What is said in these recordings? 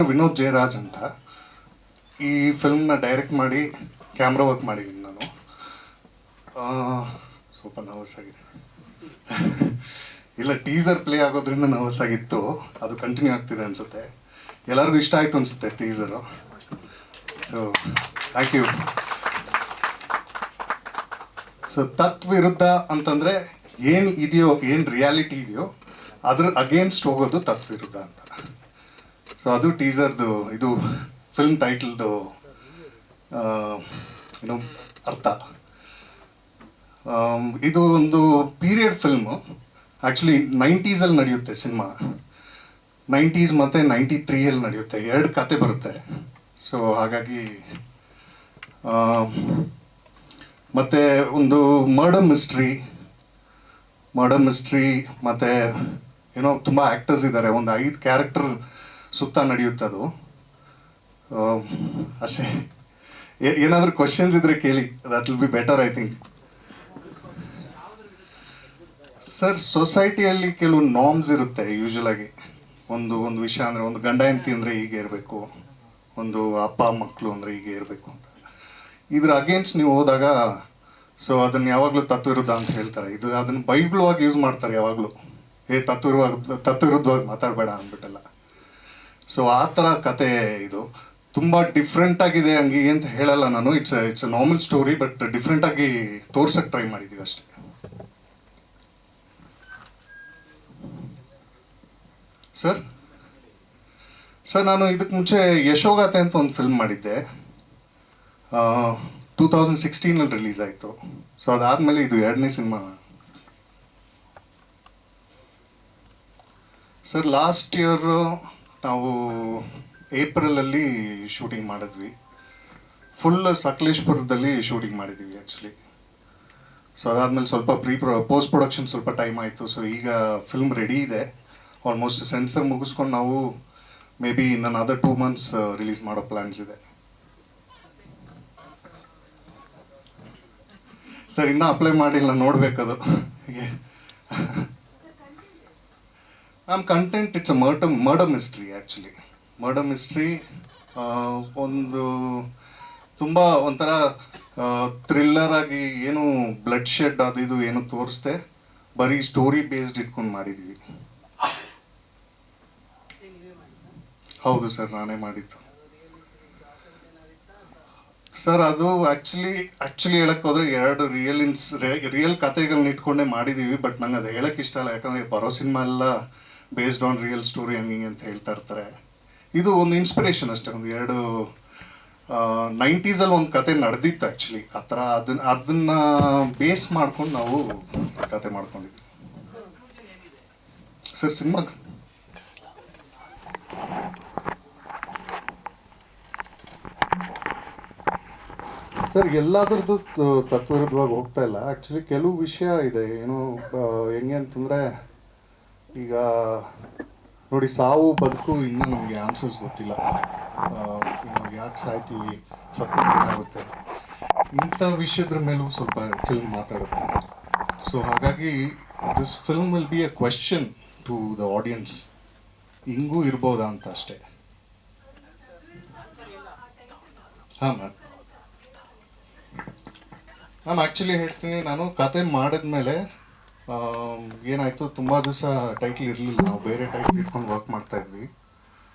ವಿನೋದ್ ಜಯರಾಜ್ ಅಂತ. ಈ ಫಿಲ್ಮ್ನ ಡೈರೆಕ್ಟ್ ಮಾಡಿ ಕ್ಯಾಮ್ರಾ ವರ್ಕ್ ಮಾಡಿದ್ದೀನಿ ನಾನು. ಸ್ವಲ್ಪ ನರ್ವಸ್ ಆಗಿದೆ. ಇಲ್ಲ, ಟೀಸರ್ ಪ್ಲೇ ಆಗೋದ್ರಿಂದ ನರ್ವಸ್ ಆಗಿತ್ತು, ಅದು ಕಂಟಿನ್ಯೂ ಆಗ್ತಿದೆ ಅನಿಸುತ್ತೆ. ಎಲ್ಲರಿಗೂ ಇಷ್ಟ ಆಯಿತು ಅನಿಸುತ್ತೆ teaser. So thank you. So ತತ್ವಿರುದ್ಧ ಅಂತಂದರೆ ಏನು ಇದೆಯೋ, ಏನು ರಿಯಾಲಿಟಿ ಇದೆಯೋ ಅದ್ರ ಅಗೇನ್ಸ್ಟ್ ಹೋಗೋದು ತತ್ವಿರುದ್ಧ ಅಂತ. ಸೊ ಅದು ಟೀಸರ್ದು, ಇದು ಫಿಲ್ಮ್ ಟೈಟಲ್ದು ಏನು ಅರ್ಥ. ಇದು ಒಂದು ಪೀರಿಯಡ್ ಫಿಲ್ಮು. ಆ್ಯಕ್ಚುಲಿ 90s ನಡೆಯುತ್ತೆ ಸಿನಿಮಾ. 90s ಮತ್ತು 93 ನಡೆಯುತ್ತೆ. 2 ಕತೆ ಬರುತ್ತೆ. ಸೊ ಹಾಗಾಗಿ ಮತ್ತು ಒಂದು ಮರ್ಡರ್ ಮಿಸ್ಟ್ರಿ ಮತ್ತು ಏನೋ ತುಂಬ ಆ್ಯಕ್ಟರ್ಸ್ ಇದ್ದಾರೆ. ಒಂದು 5 ಕ್ಯಾರೆಕ್ಟರ್ ಸುತ್ತ ನಡೆಯುತ್ತೆ ಅದು. ಅಷ್ಟೇ. ಏನಾದರೂ ಕ್ವಶನ್ಸ್ ಇದ್ದರೆ ಕೇಳಿ, that will be better I think. Sir, ಸೊಸೈಟಿಯಲ್ಲಿ ಕೆಲವು ನಾರ್ಮ್ಸ್ ಇರುತ್ತೆ ಯೂಶ್ವಲಾಗಿ. ಒಂದು ವಿಷಯ ಅಂದರೆ, ಒಂದು ಗಂಡ ಹೆಂಡತಿ ಅಂದರೆ ಹೀಗೆ ಇರಬೇಕು, ಒಂದು ಅಪ್ಪ ಮಕ್ಕಳು ಅಂದರೆ ಹೀಗೆ ಇರಬೇಕು ಅಂತ. ಇದ್ರ ಅಗೇನ್ಸ್ಟ್ ನೀವು ಹೋದಾಗ ಸೊ ಅದನ್ನು ಯಾವಾಗಲೂ ತತ್ವಿರುದ್ಧ ಅಂತ ಹೇಳ್ತಾರೆ. ಅದನ್ನು ಬೈಗುಳವಾಗಿ ಯೂಸ್ ಮಾಡ್ತಾರೆ ಯಾವಾಗಲೂ. ತತ್ವಿರುದ್ಧವಾಗಿ ಮಾತಾಡಬೇಡ ಅಂದ್ಬಿಟ್ಟೆಲ್ಲ. ಸೊ ಆ ಥರ ಕತೆ ಇದು. ತುಂಬ ಡಿಫ್ರೆಂಟ್ ಆಗಿದೆ ಹಂಗೆ ಅಂತ ಹೇಳಲ್ಲ ನಾನು. It's a normal story, but ಡಿಫ್ರೆಂಟಾಗಿ ತೋರ್ಸಕ್ಕೆ ಟ್ರೈ ಮಾಡಿದ್ದೀವಿ ಅಷ್ಟೇ. ಸರ್ ನಾನು ಇದಕ್ಕೆ ಮುಂಚೆ ಯಶೋಗಾಥೆ ಅಂತ ಒಂದು ಫಿಲ್ಮ್ ಮಾಡಿದ್ದೆ. 2016 ರಿಲೀಸ್ ಆಯಿತು. ಸೊ ಅದಾದಮೇಲೆ ಇದು 2ನೇ ಸಿನಿಮಾ. ಸರ್, ಲಾಸ್ಟ್ ಇಯರ್ ನಾವು ಏಪ್ರಿಲಲ್ಲಿ ಶೂಟಿಂಗ್ ಮಾಡಿದ್ವಿ. ಫುಲ್ ಸಕಲೇಶ್ಪುರದಲ್ಲಿ ಶೂಟಿಂಗ್ ಮಾಡಿದ್ದೀವಿ ಆ್ಯಕ್ಚುಲಿ. ಸೊ ಅದಾದಮೇಲೆ ಸ್ವಲ್ಪ ಪೋಸ್ಟ್ ಪ್ರೊಡಕ್ಷನ್ ಸ್ವಲ್ಪ ಟೈಮ್ ಆಯಿತು. ಸೊ ಈಗ ಫಿಲ್ಮ್ ರೆಡಿ ಇದೆ. ಆಲ್ಮೋಸ್ಟ್ ಸೆನ್ಸರ್ ಮುಗಿಸ್ಕೊಂಡು ನಾವು ಮೇ ಬಿ ನನ್ನ ಅದರ್ 2 months ರಿಲೀಸ್ ಮಾಡೋ ಪ್ಲ್ಯಾನ್ಸ್ ಇದೆ. ಸರ್, ಇನ್ನೂ ಅಪ್ಲೈ ಮಾಡಿಲ್ಲ, ನೋಡಬೇಕದು. Content it's a murder mystery actually. Murder mystery ಒಂದು ತುಂಬ ಒಂಥರ ಥ್ರಿಲ್ಲರ್ ಆಗಿ, ಏನು ಬ್ಲಡ್ ಶೆಡ್ ಅದು ಇದು ಏನು ತೋರಿಸ್ದೆ, ಬರೀ ಸ್ಟೋರಿ ಬೇಸ್ಡ್ ಇಟ್ಕೊಂಡು ಮಾಡಿದ್ವಿ. ಹೌದು ಸರ್, ನಾನೇ ಮಾಡಿದ್ದು. ಸರ್, ಅದು ಆ್ಯಕ್ಚುಲಿ ಹೇಳಕ್ಕೆ ಹೋದರೆ 2 ರಿಯಲ್ ಕಥೆಗಳನ್ನ ಇಟ್ಕೊಂಡೇ ಮಾಡಿದ್ದೀವಿ. ಬಟ್ ನಂಗೆ ಅದು ಹೇಳಕ್ಕೆ ಇಷ್ಟ ಇಲ್ಲ, ಯಾಕಂದರೆ ಬರೋ ಸಿನಿಮಾ ಎಲ್ಲ ಬೇಸ್ಡ್ ಆನ್ ರಿಯಲ್ ಸ್ಟೋರಿ ಹಂಗೆ ಅಂತ ಹೇಳ್ತಾ ಇರ್ತಾರೆ. ಇದು ಒಂದು ಇನ್ಸ್ಪಿರೇಷನ್ ಅಷ್ಟೇ. ಒಂದು 2 90s ಒಂದು ಕತೆ ನಡೆದಿತ್ತು ಆ್ಯಕ್ಚುಲಿ. ಆ ಥರ ಅದನ್ನ ಬೇಸ್ ಮಾಡ್ಕೊಂಡು ನಾವು ಕತೆ ಮಾಡ್ಕೊಂಡಿದ್ವಿ. ಸರ್, ಸಿನಿಮಾ ಸರ್ ಎಲ್ಲಾದ್ರದ್ದು ತತ್ವವಿರುದ್ಧವಾಗಿ ಹೋಗ್ತಾ ಇಲ್ಲ. ಆ್ಯಕ್ಚುಲಿ ಕೆಲವು ವಿಷಯ ಇದೆ. ಏನು ಹೆಂಗೆ ಅಂತಂದರೆ, ಈಗ ನೋಡಿ, ಸಾವು ಬದುಕು ಇನ್ನೂ ನಮಗೆ ಆನ್ಸರ್ಸ್ ಗೊತ್ತಿಲ್ಲ. ಯಾಕೆ ಸಾಯ್ತೀವಿ, ಏನಾಗುತ್ತೆ, ಇಂಥ ವಿಷಯದ್ರ ಮೇಲೂ ಸ್ವಲ್ಪ ಫಿಲ್ಮ್ ಮಾತಾಡುತ್ತೆ. ಸೊ ಹಾಗಾಗಿ this film will be a question to the audience. ಹಿಂಗೂ ಇರ್ಬೋದಾ ಅಂತ ಅಷ್ಟೇ. ಹಾಂ ಮ್ಯಾಮ್ ಆ್ಯಕ್ಚುಲಿ ಹೇಳ್ತೀನಿ, ನಾನು ಕತೆ ಮಾಡಿದ್ಮೇಲೆ ಏನಾಯಿತು, ತುಂಬ ದಿವಸ ಟೈಟ್ಲ್ ಇರಲಿಲ್ಲ. ನಾವು ಬೇರೆ ಟೈಟ್ಲ್ ಇಟ್ಕೊಂಡು ವರ್ಕ್ ಮಾಡ್ತಾಯಿದ್ವಿ.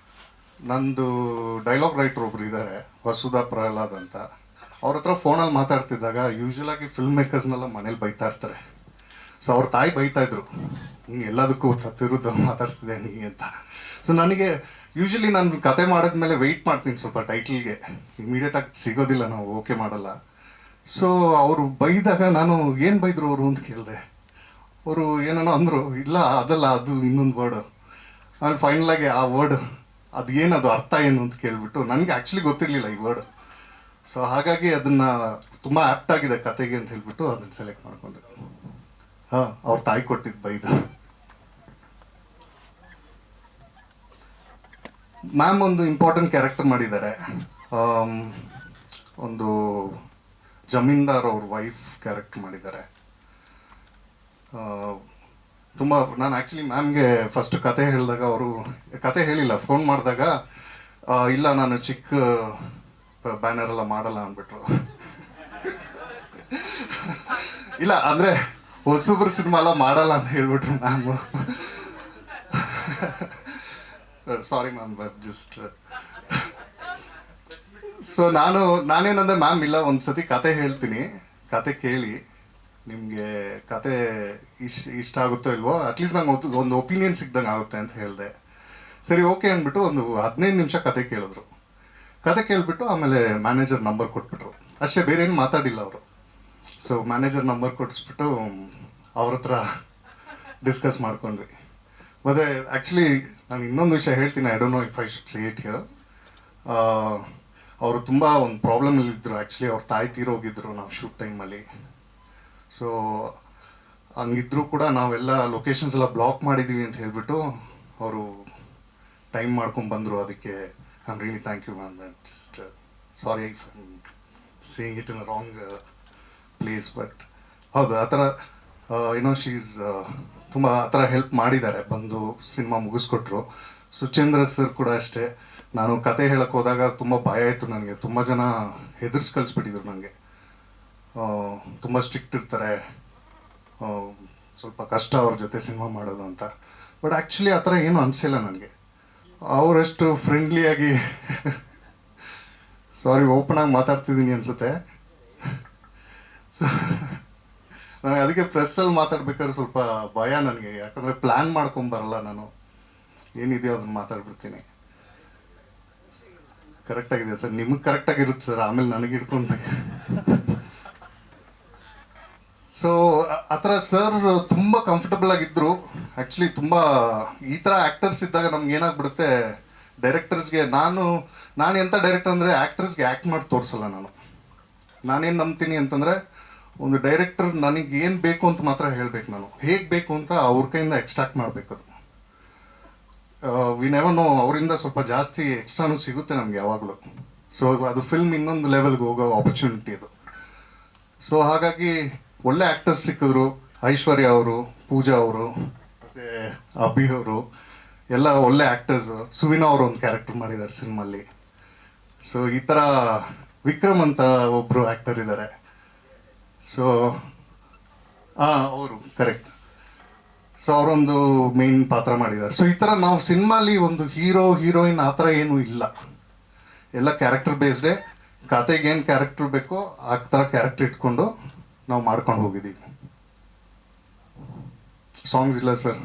ನಂದು ಡೈಲಾಗ್ ರೈಟರ್ ಒಬ್ರು ಇದ್ದಾರೆ, ವಸುಧಾ ಪ್ರಹ್ಲಾದ್ ಅಂತ. ಅವ್ರ ಹತ್ರ ಫೋನಲ್ಲಿ ಮಾತಾಡ್ತಿದ್ದಾಗ ಯೂಶ್ವಲಾಗಿ ಫಿಲ್ಮ್ ಮೇಕರ್ಸ್ನೆಲ್ಲ ಮನೇಲಿ ಬೈತಾ ಇರ್ತಾರೆ. ಸೊ ಅವ್ರ ತಾಯಿ ಬೈತಾಯಿದ್ರು, ಹಿಂಗೆ ಎಲ್ಲದಕ್ಕೂ ತತ್ವಿರುದ್ಧ ಮಾತಾಡ್ತಿದ್ದೆ ನೀ ಅಂತ. ಸೊ ನನಗೆ ಯೂಶ್ವಲಿ ನಾನು ಕತೆ ಮಾಡಿದ್ಮೇಲೆ ವೆಯ್ಟ್ ಮಾಡ್ತೀನಿ ಸ್ವಲ್ಪ ಟೈಟ್ಲಿಗೆ. ಇಮಿಡಿಯೇಟಾಗಿ ಸಿಗೋದಿಲ್ಲ, ನಾವು ಓಕೆ ಮಾಡಲ್ಲ. ಸೊ ಅವರು ಬೈದಾಗ ನಾನು ಏನು ಬೈದರು ಅವರು ಅಂತ ಕೇಳಿದೆ. ಅವರು ಏನೋ ಅಂದರು, ಇಲ್ಲ ಅದಲ್ಲ, ಅದು ಇನ್ನೊಂದು ವರ್ಡು. ಆಮೇಲೆ ಫೈನಲಾಗಿ ಆ ವರ್ಡ್ ಅದು ಏನದು ಅರ್ಥ ಏನು ಅಂತ ಕೇಳಿಬಿಟ್ಟು, ನನಗೆ ಆ್ಯಕ್ಚುಲಿ ಗೊತ್ತಿರಲಿಲ್ಲ ಈ ವರ್ಡ್. ಸೊ ಹಾಗಾಗಿ ಅದನ್ನು ತುಂಬ ಆ್ಯಪ್ಟ್ ಆಗಿದೆ ಕತೆಗೆ ಅಂತ ಹೇಳ್ಬಿಟ್ಟು ಅದನ್ನು ಸೆಲೆಕ್ಟ್ ಮಾಡಿಕೊಂಡೆ. ಹಾಂ, ಅವ್ರ ತಾಯಿ ಕೊಟ್ಟಿದ್ದು ಬೈದು. ಮ್ಯಾಮ್ ಒಂದು ಇಂಪಾರ್ಟೆಂಟ್ ಕ್ಯಾರೆಕ್ಟರ್ ಮಾಡಿದ್ದಾರೆ. ಒಂದು ಜಮೀನ್ದಾರ್ ಅವ್ರ ವೈಫ್ ಕ್ಯಾರೆಕ್ಟರ್ ಮಾಡಿದ್ದಾರೆ. ತುಂಬ ನಾನು ಆ್ಯಕ್ಚುಲಿ ಮ್ಯಾಮ್ಗೆ ಫಸ್ಟ್ ಕತೆ ಹೇಳಿದಾಗ, ಅವರು ಕತೆ ಹೇಳಿಲ್ಲ, ಫೋನ್ ಮಾಡಿದಾಗ ಇಲ್ಲ ನಾನು ಚಿಕ್ಕ ಬ್ಯಾನರ್ ಎಲ್ಲ ಮಾಡಲ್ಲ ಅಂದ್ಬಿಟ್ರು. ಇಲ್ಲ ಅಂದರೆ ಹೊಸಬ್ರು ಸಿನಿಮಾ ಎಲ್ಲ ಮಾಡಲ್ಲ ಅಂತ ಹೇಳ್ಬಿಟ್ರು ma'am. Sorry ma'am, but just so ನಾನೇನಂದ್ರೆ ಮ್ಯಾಮ್ ಇಲ್ಲ ಒಂದ್ಸತಿ ಕತೆ ಹೇಳ್ತೀನಿ, ಕತೆ ಕೇಳಿ ನಿಮಗೆ ಕತೆ ಇಷ್ಟ ಆಗುತ್ತೋ ಇಲ್ವೋ, ಅಟ್ಲೀಸ್ಟ್ ನಂಗೆ ಒಂದು ಒಪಿನಿಯನ್ ಸಿಗ್ದಂಗೆ ಆಗುತ್ತೆ ಅಂತ ಹೇಳಿದೆ. ಸರಿ ಓಕೆ ಅಂದ್ಬಿಟ್ಟು ಒಂದು 15 ನಿಮಿಷ ಕತೆ ಕೇಳಿದ್ರು. ಕತೆ ಕೇಳಿಬಿಟ್ಟು ಆಮೇಲೆ ಮ್ಯಾನೇಜರ್ ನಂಬರ್ ಕೊಟ್ಬಿಟ್ರು ಅಷ್ಟೇ, ಬೇರೆ ಏನು ಮಾತಾಡಿಲ್ಲ ಅವರು. ಸೊ ಮ್ಯಾನೇಜರ್ ನಂಬರ್ ಕೊಡಿಸ್ಬಿಟ್ಟು ಅವ್ರ ಹತ್ರ ಡಿಸ್ಕಸ್ ಮಾಡ್ಕೊಂಡ್ವಿ. ಮತ್ತು ಆ್ಯಕ್ಚುಲಿ ನಾನು ಇನ್ನೊಂದು ವಿಷಯ ಹೇಳ್ತೀನಿ, I don't know if I should say it here. ಅವರು ತುಂಬ ಒಂದು ಪ್ರಾಬ್ಲಮಲ್ಲಿದ್ದರು. ಆ್ಯಕ್ಚುಲಿ ಅವ್ರ ತಾಯಿ ತೀರೋಗಿದ್ರು ನಾವು ಶೂಟ್ ಟೈಮಲ್ಲಿ. ಸೊ ಹಂಗಿದ್ರು ಕೂಡ ನಾವೆಲ್ಲ ಲೊಕೇಶನ್ಸ್ ಎಲ್ಲ ಬ್ಲಾಕ್ ಮಾಡಿದ್ದೀವಿ ಅಂತ ಹೇಳ್ಬಿಟ್ಟು ಅವರು ಟೈಮ್ ಮಾಡ್ಕೊಂಡು ಬಂದರು. ಅದಕ್ಕೆ I am really thank you ma'am. Just sorry if I am saying it in a wrong place, but ಹೌದು ಆ ಥರ ಏನೋ ಶೀಸ್ ತುಂಬ ಆ ಥರ ಹೆಲ್ಪ್ ಮಾಡಿದ್ದಾರೆ, ಬಂದು ಸಿನಿಮಾ ಮುಗಿಸ್ಕೊಟ್ರು. ಸುಚೇಂದ್ರ ಸರ್ ಕೂಡ ಅಷ್ಟೇ, ನಾನು ಕತೆ ಹೇಳಕ್ಕೆ ಹೋದಾಗ ತುಂಬ ಭಯ ಆಯಿತು ನನಗೆ. ತುಂಬ ಜನ ಹೆದರ್ಸ್ ಕಳಿಸ್ಬಿಟ್ಟಿದ್ರು ನನಗೆ, ತುಂಬ ಸ್ಟ್ರಿಕ್ಟ್ ಇರ್ತಾರೆ, ಸ್ವಲ್ಪ ಕಷ್ಟ ಅವ್ರ ಜೊತೆ ಸಿನಿಮಾ ಮಾಡೋದು ಅಂತ. ಬಟ್ ಆ್ಯಕ್ಚುಲಿ ಆ ಥರ ಏನೂ ಅನಿಸಿಲ್ಲ ನನಗೆ. ಅವರಷ್ಟು ಫ್ರೆಂಡ್ಲಿಯಾಗಿ ಸಾರಿ ಓಪನ್ ಆಗಿ ಮಾತಾಡ್ತಿದ್ದೀನಿ ಅನಿಸುತ್ತೆ. ಸೊ ನನಗೆ ಅದಕ್ಕೆ ಪ್ರೆಸ್ಸಲ್ಲಿ ಮಾತಾಡ್ಬೇಕಾದ್ರೆ ಸ್ವಲ್ಪ ಭಯ ನನಗೆ, ಯಾಕಂದರೆ ಪ್ಲ್ಯಾನ್ ಮಾಡ್ಕೊಂಬರಲ್ಲ ನಾನು, ಏನಿದೆಯೋ ಅದನ್ನು ಮಾತಾಡ್ಬಿಡ್ತೀನಿ. ಕರೆಕ್ಟಾಗಿದೆ ಸರ್, ನಿಮಗೆ ಕರೆಕ್ಟಾಗಿರುತ್ತೆ ಸರ್, ಆಮೇಲೆ ನನಗೆ ಹಿಡ್ಕೊಂಡು. ಸೊ ಆ ಥರ ಸರ್ ತುಂಬ ಕಂಫರ್ಟಬಲ್ ಆಗಿದ್ದರು. ಆ್ಯಕ್ಚುಲಿ ತುಂಬ ಈ ಥರ ಆ್ಯಕ್ಟರ್ಸ್ ಇದ್ದಾಗ ನಮ್ಗೆ ಏನಾಗ್ಬಿಡುತ್ತೆ, ಡೈರೆಕ್ಟರ್ಸ್ಗೆ ನಾನು ಎಂಥ ಡೈರೆಕ್ಟರ್ ಅಂದರೆ ಆ್ಯಕ್ಟರ್ಸ್ಗೆ ಆ್ಯಕ್ಟ್ ಮಾಡಿ ತೋರಿಸಲ್ಲ ನಾನು. ನಾನೇನು ನಂಬ್ತೀನಿ ಅಂತಂದರೆ, ಒಂದು ಡೈರೆಕ್ಟರ್ ನನಗೆ ಏನು ಬೇಕು ಅಂತ ಮಾತ್ರ ಹೇಳಬೇಕು, ನಾನು ಹೇಗೆ ಬೇಕು ಅಂತ ಅವ್ರ ಕೈಯಿಂದ ಎಕ್ಸ್ಟ್ರಾಕ್ಟ್ ಮಾಡಬೇಕು. ಅದು ವಿ ನೆವರ್ ನೋ, ಅವರಿಂದ ಸ್ವಲ್ಪ ಜಾಸ್ತಿ ಎಕ್ಸ್ಟ್ರಾನು ಸಿಗುತ್ತೆ ನಮ್ಗೆ ಯಾವಾಗಲೂ. ಸೊ ಅದು ಫಿಲ್ಮ್ ಇನ್ನೊಂದು ಲೆವೆಲ್ಗೆ ಹೋಗೋ ಆಪರ್ಚುನಿಟಿ ಅದು. ಸೊ ಹಾಗಾಗಿ ಒಳ್ಳೆ ಆ್ಯಕ್ಟರ್ಸ್ ಸಿಕ್ಕಿದ್ರು. ಐಶ್ವರ್ಯ ಅವರು, ಪೂಜಾ ಅವರು, ಮತ್ತು ಅಭಿ ಅವರು ಎಲ್ಲ ಒಳ್ಳೆ ಆ್ಯಕ್ಟರ್ಸು. ಸುವಿನಾ ಅವರು ಒಂದು ಕ್ಯಾರೆಕ್ಟರ್ ಮಾಡಿದ್ದಾರೆ ಸಿನಿಮಲ್ಲಿ. ಸೊ ಈ ಥರ ವಿಕ್ರಮ್ ಅಂತ ಒಬ್ಬರು ಆ್ಯಕ್ಟರ್ ಇದ್ದಾರೆ. ಸೊ ಅವರು ಕರೆಕ್ಟ್. ಸೊ ಅವರೊಂದು ಮೇನ್ ಪಾತ್ರ ಮಾಡಿದ್ದಾರೆ. ಸೊ ಈ ಥರ ನಾವು ಸಿನಿಮಾಲಿ ಒಂದು ಹೀರೋ ಹೀರೋಯಿನ್ ಆ ಥರ ಏನೂ ಇಲ್ಲ, ಎಲ್ಲ ಕ್ಯಾರೆಕ್ಟರ್ ಬೇಸ್ಡೇ. ಕತೆಗೆ ಏನು ಕ್ಯಾರೆಕ್ಟರ್ ಬೇಕೋ ಆ ಥರ ಕ್ಯಾರೆಕ್ಟರ್ ಇಟ್ಕೊಂಡು ನಾವು ಮಾಡ್ಕೊಂಡು ಹೋಗಿದ್ದೀವಿ. ಸಾಂಗ್ಸ್ ಇಲ್ಲ ಸರ್,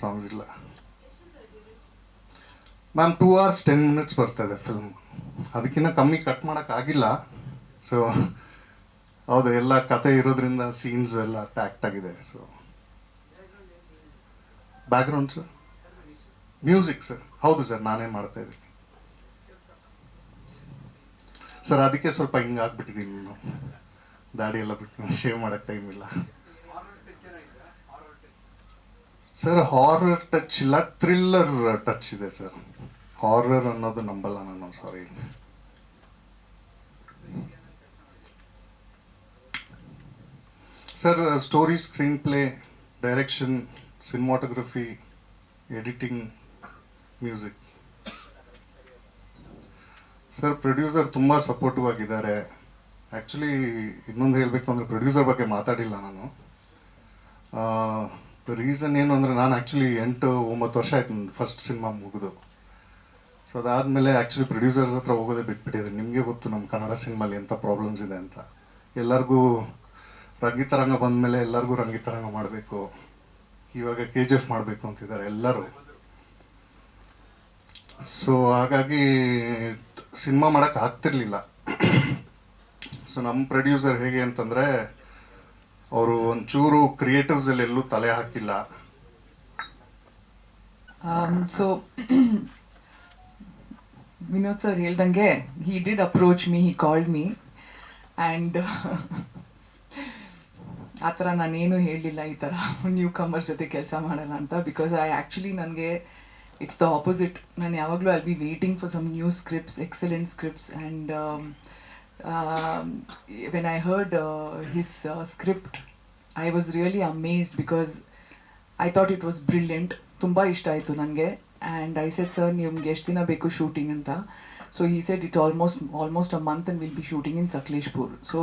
ಸಾಂಗ್ಸ್ ಇಲ್ಲ ಮ್ಯಾಮ್. 2 hours 10 minutes ಬರ್ತದೆ ಫಿಲ್ಮ್, ಅದಕ್ಕಿಂತ ಕಮ್ಮಿ ಕಟ್ ಮಾಡೋಕ್ಕಾಗಿಲ್ಲ. ಸೊ ಹೌದು, ಎಲ್ಲ ಕತೆ ಇರೋದ್ರಿಂದ ಸೀನ್ಸ್ ಎಲ್ಲ ಪ್ಯಾಕ್ಟ್ ಆಗಿದೆ. So background sir, music sir, ಹೌದು ಸರ್ ನಾನೇ ಮಾಡ್ತಾ ಇದ್ದೀನಿ ಸರ್. ಅದಕ್ಕೆ ಸ್ವಲ್ಪ ಹಿಂಗಾಗ್ಬಿಟ್ಟಿದ್ದೀನಿ ನಾನು, ದಾಡಿ ಎಲ್ಲ ಬಿಟ್ಟು ಶೇವ್ ಮಾಡೋಕ್ಕೆ ಟೈಮ್ ಇಲ್ಲ ಸರ್. ಹಾರರ್ ಟಚ್ ಇಲ್ಲ, ಥ್ರಿಲ್ಲರ್ ಟಚ್ ಇದೆ ಸರ್. ಹಾರರ್ ಅನ್ನೋದು ನಂಬಲ್ಲ ನಾನು, ಸಾರಿ. Sir story, screen play, direction, cinematography, editing, music. Sir producer ತುಂಬ ಸಪೋರ್ಟಿವ್ ಆಗಿದ್ದಾರೆ. ಆ್ಯಕ್ಚುಲಿ ಇನ್ನೊಂದು ಹೇಳಬೇಕು ಅಂದರೆ, ಪ್ರೊಡ್ಯೂಸರ್ ಬಗ್ಗೆ ಮಾತಾಡಿಲ್ಲ ನಾನು. ರೀಸನ್ ಏನು ಅಂದರೆ, ನಾನು ಆ್ಯಕ್ಚುಲಿ 8-9 ವರ್ಷ ಆಯ್ತು ನನ್ನ ಫಸ್ಟ್ ಸಿನಿಮಾ ಮುಗಿದು. ಸೊ ಅದಾದಮೇಲೆ ಆ್ಯಕ್ಚುಲಿ ಪ್ರೊಡ್ಯೂಸರ್ಸ್ ಹತ್ರ ಹೋಗೋದೇ ಬಿಟ್ಬಿಟ್ಟಿದೆ. ನಿಮಗೆ ಗೊತ್ತು ನಮ್ಮ ಕನ್ನಡ ಸಿನಿಮಾಲಿ ಎಂಥ ಪ್ರಾಬ್ಲಮ್ಸ್ ಇದೆ ಅಂತ. ಎಲ್ಲರಿಗೂ ರಂಗಿತರಂಗ ಬಂದಮೇಲೆ ಎಲ್ಲರಿಗೂ ರಂಗಿತರಂಗ ಮಾಡಬೇಕು, ಇವಾಗ KGF ಮಾಡಬೇಕು ಅಂತಿದ್ದಾರೆ ಎಲ್ಲರೂ. ಸೊ ಹಾಗಾಗಿ ಸಿನಿಮಾ ಮಾಡೋಕ್ಕೆ ಆಗ್ತಿರ್ಲಿಲ್ಲ. ಸೊ ನಮ್ಮ ಪ್ರೊಡ್ಯೂಸರ್ ಹೇಗೆ ಅಂತಂದರೆ, ಅವರು ಒಂಚೂರು ಕ್ರಿಯೇಟಿವ್ಸಲ್ಲಿ ಎಲ್ಲೂ ತಲೆ ಹಾಕಿಲ್ಲ. ಸೊ ವಿನೋದ್ ಸರ್ ಹೇಳ್ದಂಗೆ, he did approach me, he called me, and ಆ ಥರ ನಾನೇನು ಹೇಳಲಿಲ್ಲ ಈ ಥರ ನ್ಯೂ ಕಮರ್ಸ್ ಜೊತೆ ಕೆಲಸ ಮಾಡೋಣ ಅಂತ. ಬಿಕಾಸ್ ನನಗೆ ಇಟ್ಸ್ ದ ಆಪೋಸಿಟ್. ನಾನು ಯಾವಾಗಲೂ I be waiting for some new scripts, excellent scripts. And when I heard his script, I was really amazed because I thought it was brilliant. ತುಂಬ ಇಷ್ಟ ಆಯಿತು ನನಗೆ. ಆ್ಯಂಡ್ ಐ ಸೆಡ್ ಸರ್ ನಿಮ್ಗೆ ಎಷ್ಟು ದಿನ ಬೇಕು ಶೂಟಿಂಗ್ ಅಂತ. So he said it almost a month and will be shooting in Sakleshpur. So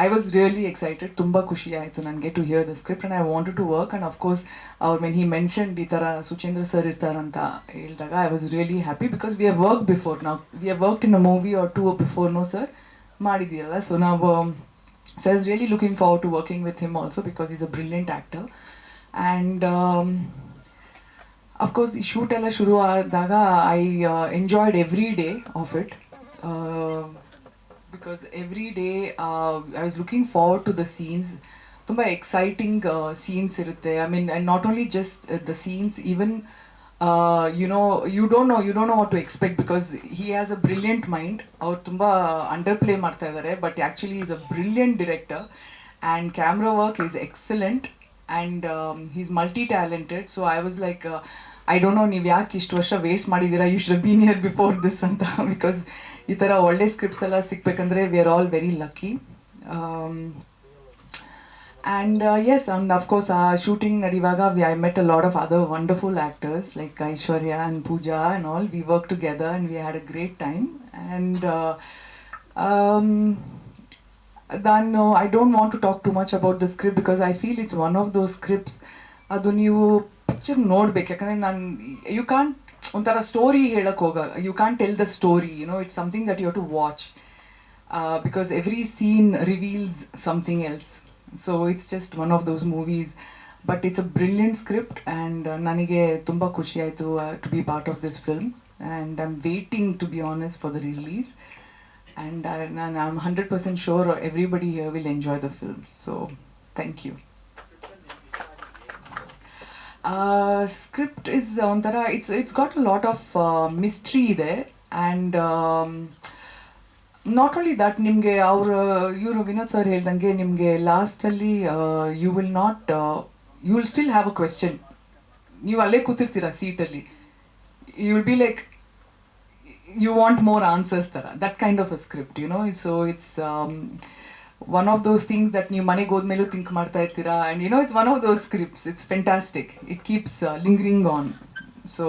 I was really excited. Tumba khushi ಆಯಿತು ನನಗೆ to hear the script and I wanted to work. And of course ಅವ್ರು when he mentioned ಈ ಥರ Suchendra sir ಇರ್ತಾರಂತ ಹೇಳಿದಾಗ I was really happy because we have work before. We have worked in a movie or two before no sir ಮಾಡಿದ್ದೀರಲ್ಲ. So ನಾವು so I was really looking forward to working with him also because is a brilliant actor. And of course ಈ shoot ಎಲ್ಲ ಶುರು ಆದಾಗ I enjoyed every day of it. Because every day I was looking forward to the scenes. Tumba exciting scenes irutte. I mean, and not only just the scenes, even you don't know what to expect because he has a brilliant mind. Aur tumba underplay ಮಾಡ್ತಾ ಇದ್ದಾರೆ, but actually he's a brilliant director and camera work is excellent and he's multi-talented. So I was like I don't know ನೀವು ಯಾಕೆ ಇಷ್ಟು ವರ್ಷ waste ಮಾಡಿದ್ದೀರಾ, you should been here before this ಅಂತ. Because ಈ ಥರ ಒಳ್ಳೆ ಸ್ಕ್ರಿಪ್ಟ್ಸ್ ಎಲ್ಲ ಸಿಗ್ಬೇಕಂದ್ರೆ we are all very lucky. And as and of course ಆ ಶೂಟಿಂಗ್ ನಡೆಯುವಾಗ I met a lot of other wonderful actors like Aishwarya and Pooja and all. We work together and we had a great time. And ನಾನು I don't want to talk too much about the script because I feel it's one of those scripts ಅದು ನೀವು picture ನೋಡ್ಬೇಕು. ಯಾಕಂದರೆ ನಾನು you can't ಒಂಥರ story ಹೇಳಕ್ಕೆ ಹೋಗಲ್ಲ, you can't tell the story, it's something that you have to watch because every scene reveals something else. So it's just one of those movies. But it's a brilliant script and ನನಗೆ ತುಂಬ ಖುಷಿ ಆಯಿತು to be part of this film and I am waiting to be honest for the release. And I'm 100% sure everybody here will enjoy the film. So, thank you. Script is ontara, it's got a lot of mystery there, and not only that, nimge iವರು Vinod sir ಹೇಳ್ದಂಗೆ ನಿಮಗೆ ಲಾಸ್ಟಲ್ಲಿ you will still have a question. ನೀವು ಅಲ್ಲೇ ಕೂತಿರ್ತೀರಾ ಸೀಟಲ್ಲಿ, you will be like you want more answers tara, that kind of a script, so it's one of those things that ನೀವು ಮನೆಗೆ ಹೋದ್ಮೇಲೂ think ಮಾಡ್ತಾ ಇರ್ತೀರಾ. and it's one of those scripts, it's fantastic, it keeps lingering on. so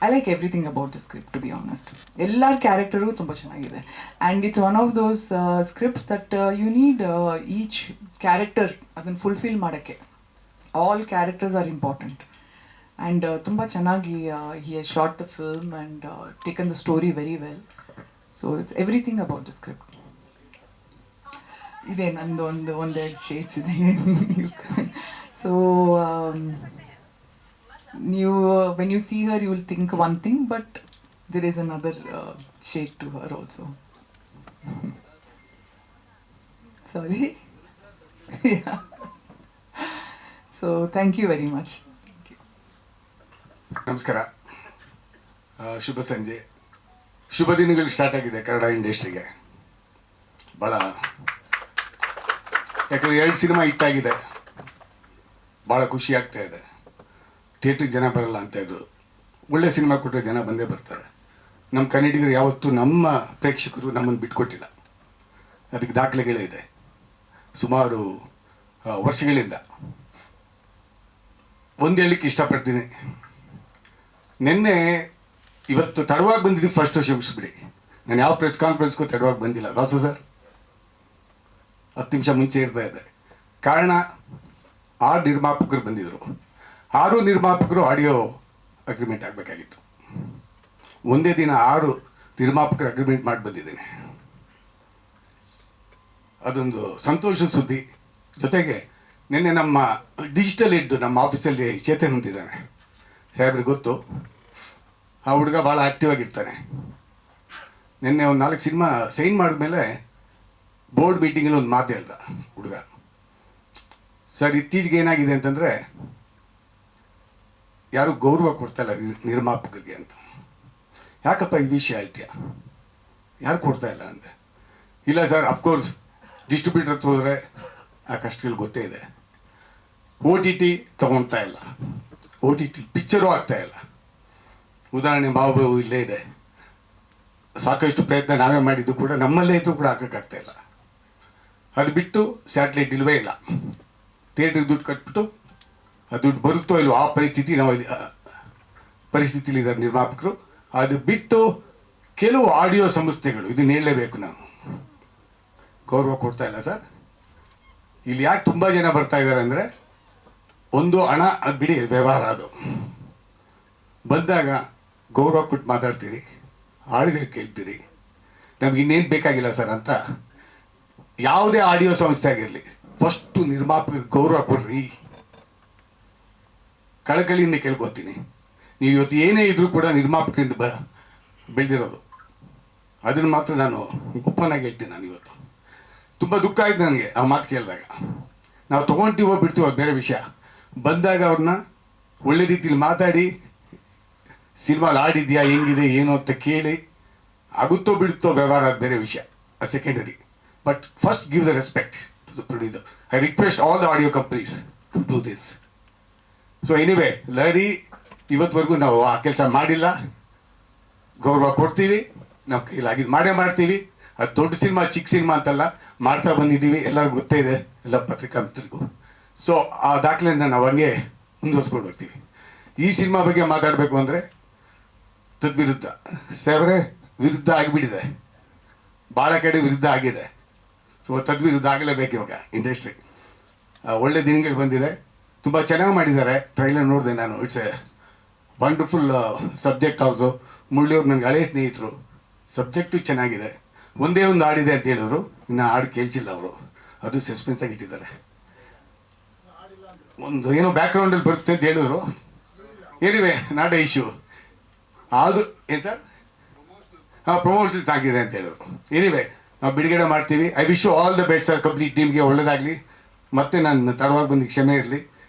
I like everything about the script, to be honest. ಎಲ್ಲರ character ತುಂಬ ಚೆನ್ನಾಗಿದೆ and it's one of those scripts that you need each character ಅದನ್ನು fulfill ಮಾಡೋಕ್ಕೆ. all characters are important. And ತುಂಬ ಚೆನ್ನಾಗಿ he has shot the film and taken the story very well. So it's everything about the script. ಇದೆ ನಂದು ಒಂದೆರಡು shades ಇದೆ. So ನೀವು when you see her you will think one thing, but there is another shade to her also. Sorry. Yeah. So thank you very much. ನಮಸ್ಕಾರ, ಶುಭ ಸಂಜೆ, ಶುಭ ದಿನಗಳು start ಆಗಿದೆ ಕನ್ನಡ ಇಂಡಸ್ಟ್ರಿಗೆ. ಭಾಳ ಯಾಕಂದರೆ 2 ಸಿನಿಮಾ ಹಿಟ್ಟಾಗಿದೆ, ಭಾಳ ಖುಷಿ ಆಗ್ತಾ ಇದೆ. ಥಿಯೇಟ್ರಿಗೆ ಜನ ಬರಲ್ಲ ಅಂತ ಇದ್ರು, ಒಳ್ಳೆ ಸಿನಿಮಾ ಕೊಟ್ಟರೆ ಜನ ಬಂದೇ ಬರ್ತಾರೆ. ನಮ್ಮ ಕನ್ನಡಿಗರು ಯಾವತ್ತೂ ನಮ್ಮ ಪ್ರೇಕ್ಷಕರು ನಮ್ಮನ್ನು ಬಿಟ್ಕೊಟ್ಟಿಲ್ಲ, ಅದಕ್ಕೆ ದಾಖಲೆಗಳೇ ಇದೆ ಸುಮಾರು ವರ್ಷಗಳಿಂದ. ಒಂದು ಹೇಳಲಿಕ್ಕೆ ಇಷ್ಟಪಡ್ತೀನಿ, ನಿನ್ನೆ ಇವತ್ತು ತಡವಾಗಿ ಬಂದಿದ್ದು ಫಸ್ಟ್ ಕ್ಷಮಿಸ್ಬಿಡಿ. ನಾನು ಯಾವ ಪ್ರೆಸ್ ಕಾನ್ಫರೆನ್ಸ್ಗೂ ತಡವಾಗಿ ಬಂದಿಲ್ಲ ವಾಸು ಸರ್, 10 ನಿಮಿಷ ಮುಂಚೆ ಇರ್ತಾ ಇದೆ. ಕಾರಣ 6 ನಿರ್ಮಾಪಕರು ಬಂದಿದ್ದರು, 6 ನಿರ್ಮಾಪಕರು ಆಡಿಯೋ ಅಗ್ರಿಮೆಂಟ್ ಆಗಬೇಕಾಗಿತ್ತು. ಒಂದೇ ದಿನ 6 ನಿರ್ಮಾಪಕರು ಅಗ್ರಿಮೆಂಟ್ ಮಾಡಿ ಬಂದಿದ್ದೇನೆ. ಅದೊಂದು ಸಂತೋಷದ ಸುದ್ದಿ. ಜೊತೆಗೆ ನಿನ್ನೆ ನಮ್ಮ ಡಿಜಿಟಲ್ ಇದ್ದು ನಮ್ಮ ಆಫೀಸಲ್ಲಿ ಚೇತನ್ ಹೊಂದಿದ್ದಾನೆ, ಸಾಹೇಬ್ರಿಗೆ ಗೊತ್ತು, ಆ ಹುಡುಗ ಭಾಳ ಆ್ಯಕ್ಟಿವ್ ಆಗಿರ್ತಾನೆ. ನಿನ್ನೆ ಒಂದು 4 ಸಿನಿಮಾ ಸೈನ್ ಮಾಡಿದ್ಮೇಲೆ ಬೋರ್ಡ್ ಮೀಟಿಂಗಲ್ಲಿ ಒಂದು ಮಾತು ಹೇಳ್ದ ಹುಡುಗ, ಸರ್ ಇತ್ತೀಚೆಗೆ ಏನಾಗಿದೆ ಅಂತಂದರೆ ಯಾರು ಗೌರವ ಕೊಡ್ತಾಯಿಲ್ಲ ನಿರ್ಮಾಪಕರಿಗೆ ಅಂತ. ಯಾಕಪ್ಪ ಈ ವಿಷಯ ಹೇಳ್ತೀಯ, ಯಾರು ಕೊಡ್ತಾ ಇಲ್ಲ ಅಂದೆ. ಇಲ್ಲ ಸರ್, ಅಫ್ಕೋರ್ಸ್ ಡಿಸ್ಟ್ರಿಬ್ಯೂಟರ್ ಹತ್ರ ಹೋದರೆ ಆ ಕಷ್ಟಗಳು ಗೊತ್ತೇ ಇದೆ, OTT ತೊಗೊಳ್ತಾ ಇಲ್ಲ, OTT ಪಿಕ್ಚರು ಆಗ್ತಾ ಇಲ್ಲ. ಉದಾಹರಣೆ ಬಾಬು ಇಲ್ಲೇ ಇದೆ, ಸಾಕಷ್ಟು ಪ್ರಯತ್ನ ನಾವೇ ಮಾಡಿದ್ದು ಕೂಡ ನಮ್ಮಲ್ಲೇ ಇದ್ದು ಕೂಡ ಹಾಕೋಕ್ಕಾಗ್ತಾ ಇಲ್ಲ. ಅದು ಬಿಟ್ಟು ಸ್ಯಾಟಲೈಟ್ ಇಲ್ವೇ ಇಲ್ಲ, ಥಿಯೇಟ್ರಿಗೆ ದುಡ್ಡು ಕಟ್ಬಿಟ್ಟು ಆ ದುಡ್ಡು ಬರುತ್ತೋ ಇಲ್ವೋ ಆ ಪರಿಸ್ಥಿತಿ ನಾವು ಪರಿಸ್ಥಿತಿಲಿದ್ದಾರೆ ನಿರ್ಮಾಪಕರು. ಅದು ಬಿಟ್ಟು ಕೆಲವು ಆಡಿಯೋ ಸಂಸ್ಥೆಗಳು, ಇದನ್ನ ಹೇಳಲೇಬೇಕು ನಾನು, ಗೌರವ ಕೊಡ್ತಾ ಇಲ್ಲ ಸರ್. ಇಲ್ಲಿ ಯಾಕೆ ತುಂಬ ಜನ ಬರ್ತಾ ಇದ್ದಾರೆ ಅಂದರೆ, ಒಂದು ಹಣ ಅದು ಬಿಡಿ, ವ್ಯವಹಾರ ಅದು. ಬಂದಾಗ ಗೌರವ ಕೊಟ್ಟು ಮಾತಾಡ್ತೀರಿ, ಹಾಡುಗಳು ಕೇಳ್ತೀರಿ, ನಮ್ಗೆ ಇನ್ನೇನು ಬೇಕಾಗಿಲ್ಲ ಸರ್ ಅಂತ. ಯಾವುದೇ ಆಡಿಯೋ ಸಂಸ್ಥೆ ಆಗಿರಲಿ, ಫಸ್ಟು ನಿರ್ಮಾಪಕರಿಗೆ ಗೌರವ ಕೊಡ್ರಿ, ಕಳಕಳಿಯಿಂದ ಕೇಳ್ಕೊತೀನಿ. ನೀವು ಇವತ್ತು ಏನೇ ಇದ್ರೂ ಕೂಡ ನಿರ್ಮಾಪಕರಿಂದ ಬೆಳೆದಿರೋದು, ಅದನ್ನು ಮಾತ್ರ ನಾನು ಓಪನ್ ಆಗಿ ಹೇಳ್ತೀನಿ. ನಾನು ಇವತ್ತು ತುಂಬ ದುಃಖ ಆಯ್ತು ನನಗೆ ಆ ಮಾತು ಕೇಳಿದಾಗ. ನಾವು ತೊಗೊಂತೀವೋ ಬಿಡ್ತೀವೋ ಅದು ಬೇರೆ ವಿಷಯ. ಬಂದಾಗ ಅವ್ರನ್ನ ಒಳ್ಳೆ ರೀತಿಯಲ್ಲಿ ಮಾತಾಡಿ, ಸಿನಿಮಾಲಿ ಆಡಿದ್ಯಾ, ಹೆಂಗಿದೆ ಏನು ಅಂತ ಕೇಳಿ, ಆಗುತ್ತೋ ಬಿಡುತ್ತೋ ವ್ಯವಹಾರ ಅದು ಬೇರೆ ವಿಷಯ, ಅದು secondary. But first give the respect to the producer. I request all the audio companies to do this. So anyway, Lahari ಇವತ್ತುವರೆಗೂ ನಾವು ಆ ಕೆಲಸ ಮಾಡಿಲ್ಲ. ಗೌರವ ಕೊಡ್ತೀವಿ, ನಾವು ಕೈಲಾಗಿದ್ದು ಮಾಡೇ ಮಾಡ್ತೀವಿ. ಅದು ದೊಡ್ಡ ಸಿನಿಮಾ ಚಿಕ್ಕ ಸಿನಿಮಾ ಅಂತಲ್ಲ, ಮಾಡ್ತಾ ಬಂದಿದ್ದೀವಿ, ಎಲ್ಲರಿಗೂ ಗೊತ್ತೇ ಇದೆ, ಎಲ್ಲ ಪತ್ರಿಕಾ ಮಿತ್ರರಿಗೂ. ಸೊ ಆ ದಾಖಲೆಯನ್ನು ನಾವು ಹಂಗೆ ಮುಂದುವರ್ಸ್ಕೊಂಡು ಹೋಗ್ತೀವಿ. ಈ ಸಿನಿಮಾ ಬಗ್ಗೆ ಮಾತಾಡಬೇಕು ಅಂದರೆ ತದ್ವಿರುದ್ಧ ಸಾಹೇಬ್ರೆ, ವಿರುದ್ಧ ಆಗಿಬಿಟ್ಟಿದೆ, ಭಾಳ ಕಡೆ ವಿರುದ್ಧ ಆಗಿದೆ. ಸೊ ತದ್ವಿರುದ್ಧ ಆಗಲೇಬೇಕು ಇವಾಗ ಇಂಡಸ್ಟ್ರಿ. ಒಳ್ಳೆ ದಿನಗಳು ಬಂದಿದೆ, ತುಂಬ ಚೆನ್ನಾಗಿ ಮಾಡಿದ್ದಾರೆ. ಟ್ರೈಲರ್ ನೋಡಿದೆ ನಾನು. It's a wonderful subject. Also ಮುಳ್ಳಿಯವ್ರು ನನಗೆ ಹಳೆಯ ಸ್ನೇಹಿತರು. ಸಬ್ಜೆಕ್ಟು ಚೆನ್ನಾಗಿದೆ. ಒಂದೇ ಒಂದು ಹಾಡಿದೆ ಅಂತ ಹೇಳಿದ್ರು, ಇನ್ನು ಹಾಡು ಕೇಳಿಸಿಲ್ಲ ಅವರು, ಅದು ಸಸ್ಪೆನ್ಸ್ ಆಗಿ ಇಟ್ಟಿದ್ದಾರೆ. ಒಂದು ಏನೋ ಬ್ಯಾಕ್ಗ್ರೌಂಡಲ್ಲಿ ಬರುತ್ತೆ ಅಂತ ಹೇಳಿದ್ರು. ಏನಿವೆ ನಾಟ್ ಎ ಇಶ್ಯೂ. ಆದರೂ ಏನು ಸರ್, ಹಾಂ ಪ್ರಮೋಷನ್ಸ್ ಆಗಿದೆ ಅಂತ ಹೇಳಿದ್ರು. ಏನಿವೆ ನಾವು ಬಿಡುಗಡೆ ಮಾಡ್ತೀವಿ. I wish you all the best sir. Complete ಟೀಮ್ಗೆ ಒಳ್ಳೇದಾಗಲಿ. ಮತ್ತೆ ನಾನು ತಡವಾಗಿ ಬಂದು ಕ್ಷಮೆ ಇರಲಿ.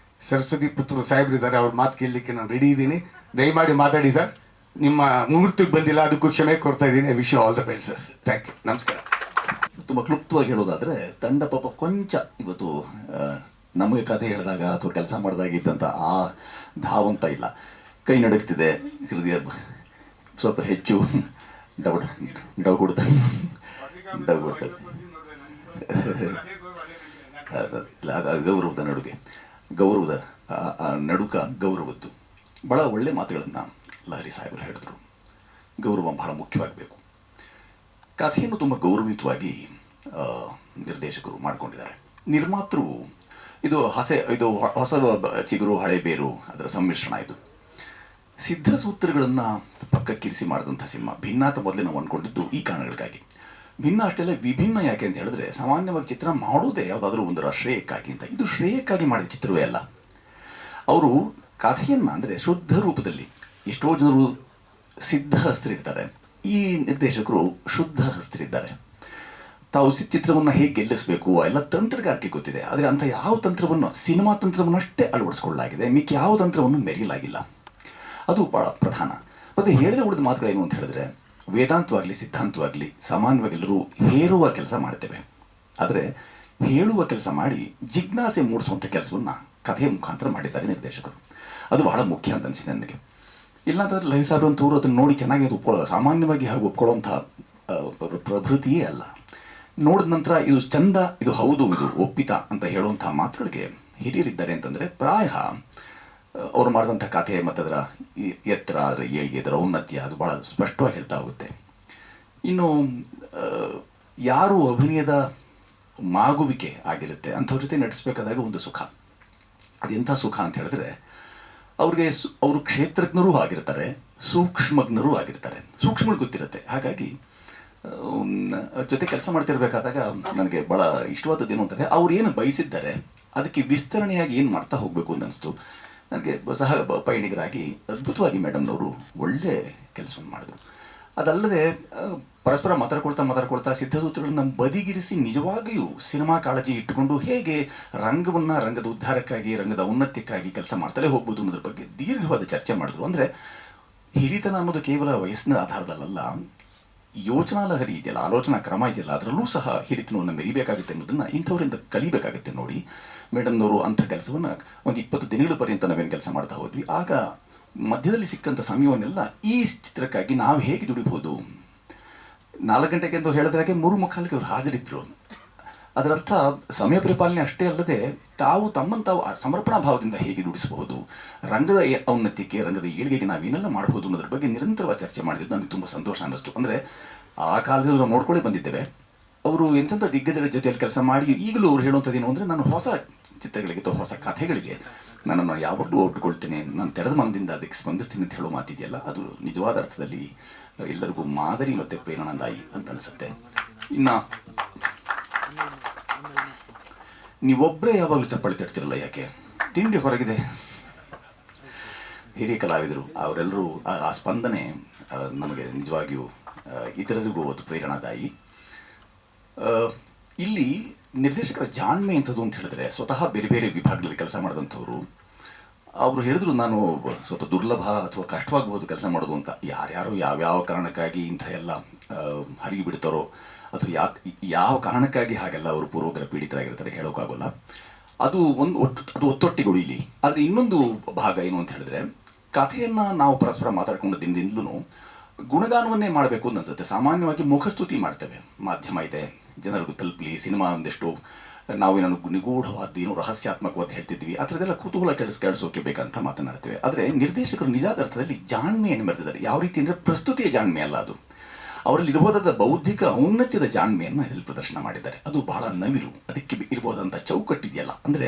ಸರಸ್ವತಿ ಪುತ್ರರು ಸಾಹೇಬ್ರಿದ್ದಾರೆ, ಅವ್ರ ಮಾತು ಕೇಳಲಿಕ್ಕೆ ನಾನು ರೆಡಿ ಇದ್ದೀನಿ. ದಯಮಾಡಿ ಮಾತಾಡಿ ಸರ್. ನಿಮ್ಮ ಮುಹೂರ್ತಕ್ಕೆ ಬಂದಿಲ್ಲ, ಅದಕ್ಕೂ ಕ್ಷಮೆ ಕೊಡ್ತಾ ಇದ್ದೀನಿ. I wish you all the best sir. Thank you, ನಮಸ್ಕಾರ. ತುಂಬ ಕ್ಲುಪ್ತವಾಗಿ ಹೇಳೋದಾದರೆ, ತಂಡ ಪಾಪ ಕೊಂಚ ಇವತ್ತು ನಮಗೆ ಕಥೆ ಹೇಳಿದಾಗ ಅಥವಾ ಕೆಲಸ ಮಾಡಿದಾಗ ಇದ್ದಂಥ ಆ ಧಾವಂತ ಇಲ್ಲ. ಕೈ ನಡುಗ್ತಿದೆ, ಹೃದಯ ಸ್ವಲ್ಪ ಹೆಚ್ಚು ಡವ್ ಕೊಡ್ತದೆ. ಅದು ಗೌರವದ ನಡುಗೆ, ಗೌರವದ ನಡುಕ ಗೌರವದ್ದು. ಭಾಳ ಒಳ್ಳೆ ಮಾತುಗಳನ್ನು ಲಹರಿ ಸಾಹೇಬರು ಹೇಳಿದ್ರು. ಗೌರವ ಬಹಳ ಮುಖ್ಯವಾಗಬೇಕು. ಕಥೆಯನ್ನು ತುಂಬ ಗೌರವಯುತವಾಗಿ ನಿರ್ದೇಶಕರು ಮಾಡಿಕೊಂಡಿದ್ದಾರೆ. ನಿರ್ಮಾತೃ ಇದು ಹೊಸ ಚಿಗುರು ಹಳೆ ಬೇರು, ಅದರ ಸಮ್ಮಿಶ್ರಣ. ಇದು ಸಿದ್ಧ ಸೂತ್ರಗಳನ್ನು ಪಕ್ಕಕ್ಕಿರಿಸಿ ಮಾಡಿದಂಥ ಸಿನಿಮಾ. ಭಿನ್ನ ಅಂತ ಮೊದಲೇ ನಾವು ಅಂದ್ಕೊಂಡಿದ್ದು ಈ ಕಾರಣಗಳಿಗಾಗಿ. ಭಿನ್ನ ಅಷ್ಟೆಲ್ಲ ವಿಭಿನ್ನ ಯಾಕೆ ಅಂತ ಹೇಳಿದ್ರೆ, ಸಾಮಾನ್ಯವಾಗಿ ಚಿತ್ರ ಮಾಡೋದೇ ಯಾವುದಾದ್ರೂ ಒಂದರ ಶ್ರೇಯಕ್ಕಾಗಿ ಅಂತ. ಇದು ಶ್ರೇಯಕ್ಕಾಗಿ ಮಾಡಿದ ಚಿತ್ರವೇ ಅಲ್ಲ. ಅವರು ಕಥೆಯನ್ನು ಅಂದರೆ ಶುದ್ಧ ರೂಪದಲ್ಲಿ, ಎಷ್ಟೋ ಜನರು ಸಿದ್ಧ ಹಸ್ತರಿರ್ತಾರೆ, ಈ ನಿರ್ದೇಶಕರು ಶುದ್ಧ ಹಸ್ತರಿದ್ದಾರೆ. ತಾವು ಚಿತ್ರವನ್ನು ಹೇಗೆ ಗೆಲ್ಲಿಸಬೇಕು ಎಲ್ಲ ತಂತ್ರಗಾರಿಕೆ ಗೊತ್ತಿದೆ. ಆದರೆ ಅಂಥ ಯಾವ ತಂತ್ರವನ್ನು, ಸಿನಿಮಾ ತಂತ್ರವನ್ನಷ್ಟೇ ಅಳವಡಿಸ್ಕೊಳ್ಳಲಾಗಿದೆ, ಮಿಕ್ಕಿ ಯಾವ ತಂತ್ರವನ್ನು ಮೆರೆಯಲಾಗಿಲ್ಲ. ಅದು ಭಾಳ ಪ್ರಧಾನ. ಮತ್ತು ಹೇಳಿದ ಉಳಿದ ಮಾತುಗಳೇನು ಅಂತ ಹೇಳಿದ್ರೆ, ವೇದಾಂತವಾಗಲಿ ಸಿದ್ಧಾಂತವಾಗಲಿ ಸಾಮಾನ್ಯವಾಗಿ ಎಲ್ಲರೂ ಹೇರುವ ಕೆಲಸ ಮಾಡ್ತೇವೆ. ಆದರೆ ಹೇಳುವ ಕೆಲಸ ಮಾಡಿ ಜಿಜ್ಞಾಸೆ ಮೂಡಿಸುವಂಥ ಕೆಲಸವನ್ನು ಕಥೆಯ ಮುಖಾಂತರ ಮಾಡಿದ್ದಾರೆ ನಿರ್ದೇಶಕರು. ಅದು ಬಹಳ ಮುಖ್ಯ ಅಂತ ಅನಿಸಿದೆ ನನಗೆ. ಇಲ್ಲಾಂತಂದ್ರೆ ಲಹರಿ ಸಾಹೇಬ್ರು ಅಂತವರು ಅದನ್ನು ನೋಡಿ ಚೆನ್ನಾಗಿ ಅದು ಸಾಮಾನ್ಯವಾಗಿ ಹಾಗೆ ಒಪ್ಕೊಳ್ಳೋಂಥ ಪ್ರಭೃತಿಯೇ ಅಲ್ಲ. ನೋಡಿದ ನಂತರ ಇದು ಚಂದ, ಇದು ಹೌದು, ಇದು ಒಪ್ಪಿತ ಅಂತ ಹೇಳುವಂಥ ಮಾತುಗಳಿಗೆ ಹಿರಿಯರಿದ್ದಾರೆ ಅಂತಂದರೆ ಪ್ರಾಯ ಅವರು ಮಾಡಿದಂಥ ಕಥೆ ಮತ್ತು ಅದರ ಎತ್ತರ, ಅದರ ಏಳಿಗೆ, ಅದರ ಔನ್ನತ್ಯ ಅದು ಭಾಳ ಸ್ಪಷ್ಟವಾಗಿ ಹೇಳ್ತಾ ಹೋಗುತ್ತೆ. ಇನ್ನು ಯಾರು ಅಭಿನಯದ ಮಾಗುವಿಕೆ ಆಗಿರುತ್ತೆ ಅಂಥವ್ರ ಜೊತೆ ನಟಿಸ್ಬೇಕಾದಾಗ ಒಂದು ಸುಖ. ಅದೆಂಥ ಸುಖ ಅಂತ ಹೇಳಿದ್ರೆ, ಅವ್ರಿಗೆ ಅವರು ಕ್ಷೇತ್ರಜ್ಞರೂ ಆಗಿರ್ತಾರೆ, ಸೂಕ್ಷ್ಮಜ್ಞರೂ ಆಗಿರ್ತಾರೆ. ಸೂಕ್ಷ್ಮ ಗೊತ್ತಿರುತ್ತೆ. ಹಾಗಾಗಿ ಜೊತೆ ಕೆಲಸ ಮಾಡ್ತಿರ್ಬೇಕಾದಾಗ ನನಗೆ ಭಾಳ ಇಷ್ಟವಾದದ್ದೇನು ಅಂತಂದರೆ, ಅವ್ರು ಏನು ಬಯಸಿದ್ದಾರೆ ಅದಕ್ಕೆ ವಿಸ್ತರಣೆಯಾಗಿ ಏನು ಮಾಡ್ತಾ ಹೋಗಬೇಕು ಅಂತ ಅನಿಸ್ತು ನನಗೆ. ಸಹ ಪಯಣಿಗರಾಗಿ ಅದ್ಭುತವಾಗಿ ಮೇಡಮ್ನವರು ಒಳ್ಳೆ ಕೆಲಸವನ್ನು ಮಾಡಿದ್ರು. ಅದಲ್ಲದೆ ಪರಸ್ಪರ ಮಾತಾಡ್ಕೊಳ್ತಾ ಸಿದ್ಧಸೂತ್ರಗಳನ್ನ ಬದಿಗಿರಿಸಿ ನಿಜವಾಗಿಯೂ ಸಿನಿಮಾ ಕಾಳಜಿ ಇಟ್ಟುಕೊಂಡು ಹೇಗೆ ರಂಗವನ್ನು, ರಂಗದ ಉದ್ಧಾರಕ್ಕಾಗಿ, ರಂಗದ ಔನ್ನತ್ಯಕ್ಕಾಗಿ ಕೆಲಸ ಮಾಡ್ತಲೇ ಹೋಗ್ಬೋದು ಅನ್ನೋದ್ರ ಬಗ್ಗೆ ದೀರ್ಘವಾದ ಚರ್ಚೆ ಮಾಡಿದ್ರು. ಅಂದರೆ ಹಿರಿತನ ಅನ್ನೋದು ಕೇವಲ ವಯಸ್ಸಿನ ಆಧಾರದಲ್ಲ, ಯೋಚನಾ ಲಹರಿ ಇದೆಯಲ್ಲ, ಆಲೋಚನಾ ಕ್ರಮ ಇದೆಯಲ್ಲ, ಅದರಲ್ಲೂ ಸಹ ಹಿರಿತನವನ್ನು ಮೆರಿಬೇಕಾಗುತ್ತೆ ಅನ್ನೋದನ್ನು ಇಂಥವರಿಂದ ಕಲಿಬೇಕಾಗುತ್ತೆ. ನೋಡಿ ಮೇಡಮ್ನವರು ಅಂಥ ಕೆಲಸವನ್ನು ಒಂದು 20 ದಿನಗಳ ಪರ್ಯಂತ ನಾವೇನು ಕೆಲಸ ಮಾಡ್ತಾ ಹೋದ್ವಿ. ಆಗ ಮಧ್ಯದಲ್ಲಿ ಸಿಕ್ಕಂಥ ಸಮಯವನ್ನೆಲ್ಲ ಈ ಚಿತ್ರಕ್ಕಾಗಿ ನಾವು ಹೇಗೆ ದುಡಿಬಹುದು. 4 ಗಂಟೆಗೆ ಅಂತ ಹೇಳಿದ್ರಾಗೆ 3:45ಗೆ ಅವ್ರು ಹಾಜರಿದ್ರು. ಅದರರ್ಥ ಸಮಯ ಪರಿಪಾಲನೆ ಅಷ್ಟೇ ಅಲ್ಲದೆ ತಾವು ತಮ್ಮನ್ನು ತಾವು ಸಮರ್ಪಣಾ ಭಾವದಿಂದ ಹೇಗೆ ನುಡಿಸಬಹುದು, ರಂಗದ ಔನ್ನತ್ಯಕ್ಕೆ, ರಂಗದ ಏಳಿಗೆಗೆ ನಾವೇನೆಲ್ಲ ಮಾಡಬಹುದು ಅನ್ನೋದ್ರ ಬಗ್ಗೆ ನಿರಂತರವಾಗಿ ಚರ್ಚೆ ಮಾಡಿದ್ದು ನನಗೆ ತುಂಬ ಸಂತೋಷ ಅನ್ನಿಸ್ತು. ಅಂದರೆ ಆ ಕಾಲದಲ್ಲಿ ನಾವು ನೋಡ್ಕೊಳ್ಳಿ ಬಂದಿದ್ದೇವೆ. ಅವರು ಎಂತೆಂಥ ದಿಗ್ಗಜಗಳ ಜೊತೆಯಲ್ಲಿ ಕೆಲಸ ಮಾಡಿ ಈಗಲೂ ಅವ್ರು ಹೇಳುವಂಥದ್ದು ಏನು ಅಂದರೆ, ನಾನು ಹೊಸ ಚಿತ್ರಗಳಿಗೆ ಅಥವಾ ಹೊಸ ಕಥೆಗಳಿಗೆ ನನ್ನನ್ನು ಯಾವಾಗಲೂ ಒಟ್ಟುಕೊಳ್ತೇನೆ, ನಾನು ತೆರೆದ ಮನದಿಂದ ಅದಕ್ಕೆ ಸ್ಪಂದಿಸ್ತೀನಿ ಅಂತ ಹೇಳೋ ಮಾತಿದೆಯಲ್ಲ, ಅದು ನಿಜವಾದ ಅರ್ಥದಲ್ಲಿ ಎಲ್ಲರಿಗೂ ಮಾದರಿ ಮತ್ತು ಪ್ರೇರಣಾದಾಯಿ ಅಂತ ಅನಿಸುತ್ತೆ. ಇನ್ನು ನೀವೊಬ್ಬರೇ ಯಾವಾಗಲೂ ಚಪ್ಪಾಳೆ ತಡ್ತಿರಲ್ಲ, ಯಾಕೆ? ತಿಂಡಿ ಹೊರಗಿದೆ. ಹಿರಿಯ ಕಲಾವಿದರು ಅವರೆಲ್ಲರೂ ಆ ಸ್ಪಂದನೆ ನಮಗೆ ನಿಜವಾಗಿಯೂ ಇತರರಿಗೂ ಅದು ಪ್ರೇರಣಾದಾಯಿ. ಇಲ್ಲಿ ನಿರ್ದೇಶಕರ ಜಾಣ್ಮೆ ಎಂಥದ್ದು ಅಂತ ಹೇಳಿದ್ರೆ, ಸ್ವತಃ ಬೇರೆ ಬೇರೆ ವಿಭಾಗಗಳಲ್ಲಿ ಕೆಲಸ ಮಾಡಿದಂಥವ್ರು ಅವರು ಹೇಳಿದ್ರು, ನಾನು ಸ್ವಲ್ಪ ದುರ್ಲಭ ಅಥವಾ ಕಷ್ಟವಾಗಬಹುದು ಕೆಲಸ ಮಾಡೋದು ಅಂತ. ಯಾರ್ಯಾರು ಯಾವ್ಯಾವ ಕಾರಣಕ್ಕಾಗಿ ಇಂಥ ಎಲ್ಲ ಹರಿಗಿ ಬಿಡ್ತಾರೋ ಅಥವಾ ಯಾವ ಕಾರಣಕ್ಕಾಗಿ ಹಾಗೆಲ್ಲ ಅವರು ಪೂರ್ವಗ್ರಹ ಪೀಡಿತರಾಗಿರ್ತಾರೆ ಹೇಳೋಕ್ಕಾಗೋಲ್ಲ. ಅದು ಒತ್ತೊಟ್ಟಿಗೆ ಉಳಿಲಿ. ಆದರೆ ಇನ್ನೊಂದು ಭಾಗ ಏನು ಅಂತ ಹೇಳಿದ್ರೆ, ಕಥೆಯನ್ನು ನಾವು ಪರಸ್ಪರ ಮಾತಾಡ್ಕೊಂಡದಿಂದಲೂ ಗುಣಗಾನವನ್ನೇ ಮಾಡಬೇಕು ಅಂತ ಅನ್ಸುತ್ತೆ. ಸಾಮಾನ್ಯವಾಗಿ ಮುಖಸ್ತುತಿ ಮಾಡ್ತೇವೆ, ಮಾಧ್ಯಮ ಇದೆ, ಜನರಿಗೂ ತಲುಪಲಿ, ಸಿನಿಮಾ ಒಂದಷ್ಟು ನಾವೇನೋ ನಿಗೂಢವಾದ ಏನೋ ರಹಸ್ಯಾತ್ಮಕವಾದ ಹೇಳ್ತಿದ್ವಿ, ಆ ಥರದ್ದೆಲ್ಲ ಕುತೂಹಲ ಕೇಳಿಸೋಕೆ ಬೇಕಂತ ಮಾತನಾಡ್ತೇವೆ. ಆದರೆ ನಿರ್ದೇಶಕರು ನಿಜಾದ ಅರ್ಥದಲ್ಲಿ ಜಾಣ್ಮೆಯನ್ನು ಮೆರೆದಿದ್ದಾರೆ. ಯಾವ ರೀತಿ ಅಂದರೆ, ಪ್ರಸ್ತುತಿಯ ಜಾಣ್ಮೆ ಅಲ್ಲ, ಅದು ಅವರಲ್ಲಿ ಇರಬಹುದಾದ ಬೌದ್ಧಿಕ ಔನ್ನತ್ಯದ ಜಾಣ್ಮೆಯನ್ನು ಇದರಲ್ಲಿ ಪ್ರದರ್ಶನ ಮಾಡಿದ್ದಾರೆ. ಅದು ಬಹಳ ನವಿರು. ಅದಕ್ಕೆ ಇರಬಹುದಂಥ ಚೌಕಟ್ಟಿದೆಯಲ್ಲ, ಅಂದರೆ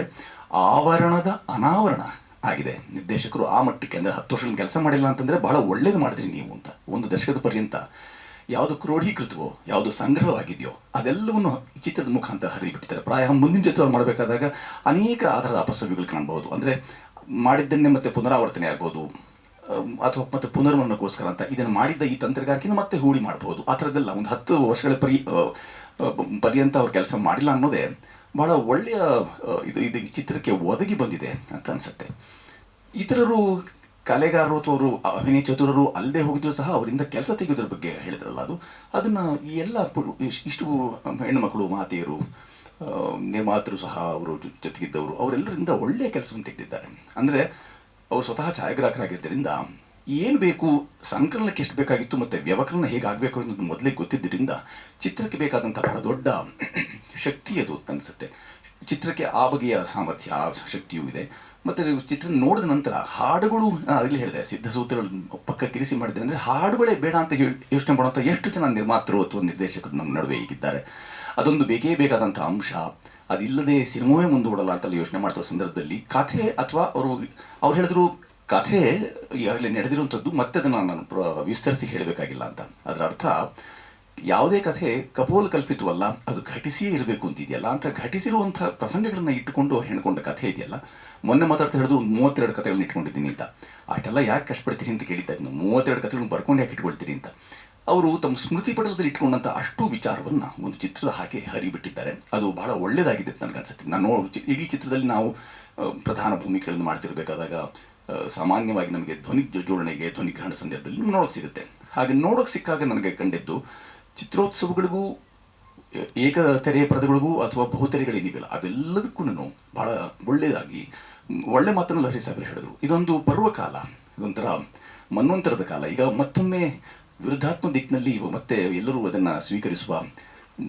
ಆವರಣದ ಅನಾವರಣ ಆಗಿದೆ. ನಿರ್ದೇಶಕರು ಆ ಮಟ್ಟಕ್ಕೆ, ಅಂದರೆ 10 ವರ್ಷದಲ್ಲಿ ಕೆಲಸ ಮಾಡಿಲ್ಲ ಅಂತಂದರೆ ಬಹಳ ಒಳ್ಳೇದು ಮಾಡಿದ್ರಿ ನೀವು ಅಂತ. ಒಂದು ದಶಕದ ಪರ್ಯಂತ ಯಾವುದು ಕ್ರೋಢೀಕೃತವೋ, ಯಾವುದು ಸಂಗ್ರಹವಾಗಿದೆಯೋ ಅದೆಲ್ಲವನ್ನು ಈ ಚಿತ್ರದ ಮುಖಾಂತರ ಹರಿಬಿಟ್ಟಿದ್ದಾರೆ. ಪ್ರಾಯ ಮುಂದಿನ ಚಿತ್ರವನ್ನು ಮಾಡಬೇಕಾದಾಗ ಅನೇಕ ಆ ಥರದ ಅಪಸವ್ಯಗಳು ಕಾಣಬಹುದು. ಅಂದರೆ ಮಾಡಿದ್ದನ್ನೇ ಮತ್ತೆ ಪುನರಾವರ್ತನೆ ಆಗ್ಬೋದು, ಅಥವಾ ಮತ್ತೆ ಪುನರ್ಮನಕ್ಕೋಸ್ಕರ ಅಂತ ಇದನ್ನು ಮಾಡಿದ್ದ ಈ ತಂತ್ರಗಾರಿಕೆಯನ್ನು ಮತ್ತೆ ಹೂಡಿ ಮಾಡಬಹುದು. ಆ ಥರದ್ದೆಲ್ಲ ಒಂದು 10 ವರ್ಷಗಳ ಪರ್ಯಂತ ಅವ್ರು ಕೆಲಸ ಮಾಡಿಲ್ಲ ಅನ್ನೋದೇ ಬಹಳ ಒಳ್ಳೆಯ ಇದು ಚಿತ್ರಕ್ಕೆ ಒದಗಿ ಬಂದಿದೆ ಅಂತ ಅನಿಸುತ್ತೆ. ಇತರರು ಕಲೆಗಾರರು ಅಥವಾ ಅವರು ಅಭಿನಯ ಚತುರರು ಅಲ್ಲದೆ ಹೋಗಿದ್ರು ಸಹ ಅವರಿಂದ ಕೆಲಸ ತೆಗೆಯೋದ್ರ ಬಗ್ಗೆ ಹೇಳಿದ್ರಲ್ಲ, ಅದನ್ನು ಈ ಎಲ್ಲ ಇಷ್ಟು ಹೆಣ್ಣುಮಕ್ಕಳು, ಮಾತೆಯರು, ನಿರ್ಮಾತರು ಸಹ ಅವರು ಜೊತೆಗಿದ್ದವರು ಅವರೆಲ್ಲರಿಂದ ಒಳ್ಳೆಯ ಕೆಲಸವನ್ನು ತೆಗೆದಿದ್ದಾರೆ. ಅಂದರೆ ಅವರು ಸ್ವತಃ ಛಾಯಾಗ್ರಾಹಕರಾಗಿದ್ದರಿಂದ ಏನು ಬೇಕು, ಸಂಕಲನಕ್ಕೆ ಎಷ್ಟು ಬೇಕಾಗಿತ್ತು ಮತ್ತು ವ್ಯವಕಲನ ಹೇಗಾಗಬೇಕು ಅನ್ನೋದು ಮೊದಲೇ ಗೊತ್ತಿದ್ದರಿಂದ ಚಿತ್ರಕ್ಕೆ ಬೇಕಾದಂಥ ಬಹಳ ದೊಡ್ಡ ಶಕ್ತಿ ಅದು ಅನಿಸುತ್ತೆ. ಚಿತ್ರಕ್ಕೆ ಆ ಬಗೆಯ ಸಾಮರ್ಥ್ಯ, ಆ ಶಕ್ತಿಯೂ ಇದೆ. ಮತ್ತು ಚಿತ್ರ ನೋಡಿದ ನಂತರ ಹಾಡುಗಳು, ಅಲ್ಲಿ ಹೇಳಿದೆ ಸಿದ್ಧಸೂತ್ರಗಳು ಪಕ್ಕಕ್ಕಿರಿಸಿ ಮಾಡಿದ್ರೆ, ಅಂದರೆ ಹಾಡುಗಳೇ ಬೇಡ ಅಂತ ಯೋಚನೆ ಮಾಡುವಂಥ ಎಷ್ಟು ಜನ ನಿರ್ಮಾತರು ಅಥವಾ ನಿರ್ದೇಶಕರು ನಮ್ಮ ನಡುವೆ ಈಗಿದ್ದಾರೆ. ಅದೊಂದು ಬೇಕೇ ಬೇಕಾದಂಥ ಅಂಶ. ಅದಿಲ್ಲದೆ ಸಿನಿಮಾವೇ ಮುಂದೂಡಲ್ಲ ಅಂತೆಲ್ಲ ಯೋಚನೆ ಮಾಡ್ತಾ ಸಂದರ್ಭದಲ್ಲಿ ಕಥೆ, ಅಥವಾ ಅವ್ರು ಹೇಳಿದ್ರು ಕಥೆ ಈಗಾಗಲೇ ನಡೆದಿರುವಂಥದ್ದು, ಮತ್ತೆ ಅದನ್ನು ನಾನು ವಿಸ್ತರಿಸಿ ಹೇಳಬೇಕಾಗಿಲ್ಲ ಅಂತ. ಅದರ ಅರ್ಥ ಯಾವುದೇ ಕಥೆ ಕಪೋಲಕಲ್ಪಿತವಲ್ಲ, ಅದು ಘಟಿಸಿಯೇ ಇರಬೇಕು ಅಂತಿದೆಯಲ್ಲ. ಅಂತ ಘಟಿಸಿರುವಂಥ ಪ್ರಸಂಗಗಳನ್ನು ಇಟ್ಟುಕೊಂಡು ಹೆಣ್ಕೊಂಡ ಕಥೆ ಇದೆಯಲ್ಲ. ಮೊನ್ನೆ ಮಾತಾಡ್ತಾ ಹೇಳಿದ್ರು 32 ಕಥೆಗಳನ್ನ ಇಟ್ಕೊಂಡಿದ್ದೀನಿ ಅಂತ. ಅಷ್ಟೆಲ್ಲ ಯಾಕೆ ಕಷ್ಟಪಡ್ತೀರಿ ಅಂತ ಕೇಳಿದ್ದೆ. 32 ಕಥೆಗಳನ್ನ ಬರ್ಕೊಂಡು ಯಾಕೆ ಇಟ್ಕೊಳ್ತೀರಿ ಅಂತ. ಅವರು ತಮ್ಮ ಸ್ಮೃತಿ ಪಟಲದಲ್ಲಿ ಇಟ್ಕೊಂಡಂಥ ಅಷ್ಟು ವಿಚಾರವನ್ನು ಒಂದು ಚಿತ್ರದ ಹಾಗೆ ಹರಿಬಿಟ್ಟಿದ್ದಾರೆ. ಅದು ಬಹಳ ಒಳ್ಳೆಯದಾಗಿದೆ ಅಂತ ನನಗನ್ಸುತ್ತೆ. ನಾನು ಇಡೀ ಚಿತ್ರದಲ್ಲಿ ನಾವು ಪ್ರಧಾನ ಭೂಮಿಕೆಗಳನ್ನು ಮಾಡ್ತಿರ್ಬೇಕಾದಾಗ ಸಾಮಾನ್ಯವಾಗಿ ನಮಗೆ ಧ್ವನಿ ಜೋಡಣೆಗೆ, ಧ್ವನಿ ಗ್ರಹಣ ಸಂದರ್ಭದಲ್ಲಿ ನೋಡೋಕೆ ಸಿಗುತ್ತೆ. ಹಾಗೆ ನೋಡೋಕೆ ಸಿಕ್ಕಾಗ ನನಗೆ ಕಂಡಿದ್ದು, ಚಿತ್ರೋತ್ಸವಗಳಿಗೂ ಏಕತೆರೆಯ ಪರದೆಗಳಿಗೂ ಅಥವಾ ಬಹುತೆರೆಗಳೇನಿವೆಲ್ಲ ಅವೆಲ್ಲದಕ್ಕೂ ಬಹಳ ಒಳ್ಳೆಯದಾಗಿ ಒಳ್ಳೆ ಮಾತನ್ನು ಲಹರಿ ಸಾಗರ್ ಹೇಳಿದ್ರು. ಇದೊಂದು ಪರ್ವಕಾಲ, ಇದೊಂಥರ ಮನ್ವಂತರದ ಕಾಲ. ಈಗ ಮತ್ತೊಮ್ಮೆ ವಿರುದ್ಧಾತ್ಮಕ ದಿಕ್ಕಿನಲ್ಲಿ ಮತ್ತೆ ಎಲ್ಲರೂ ಅದನ್ನು ಸ್ವೀಕರಿಸುವ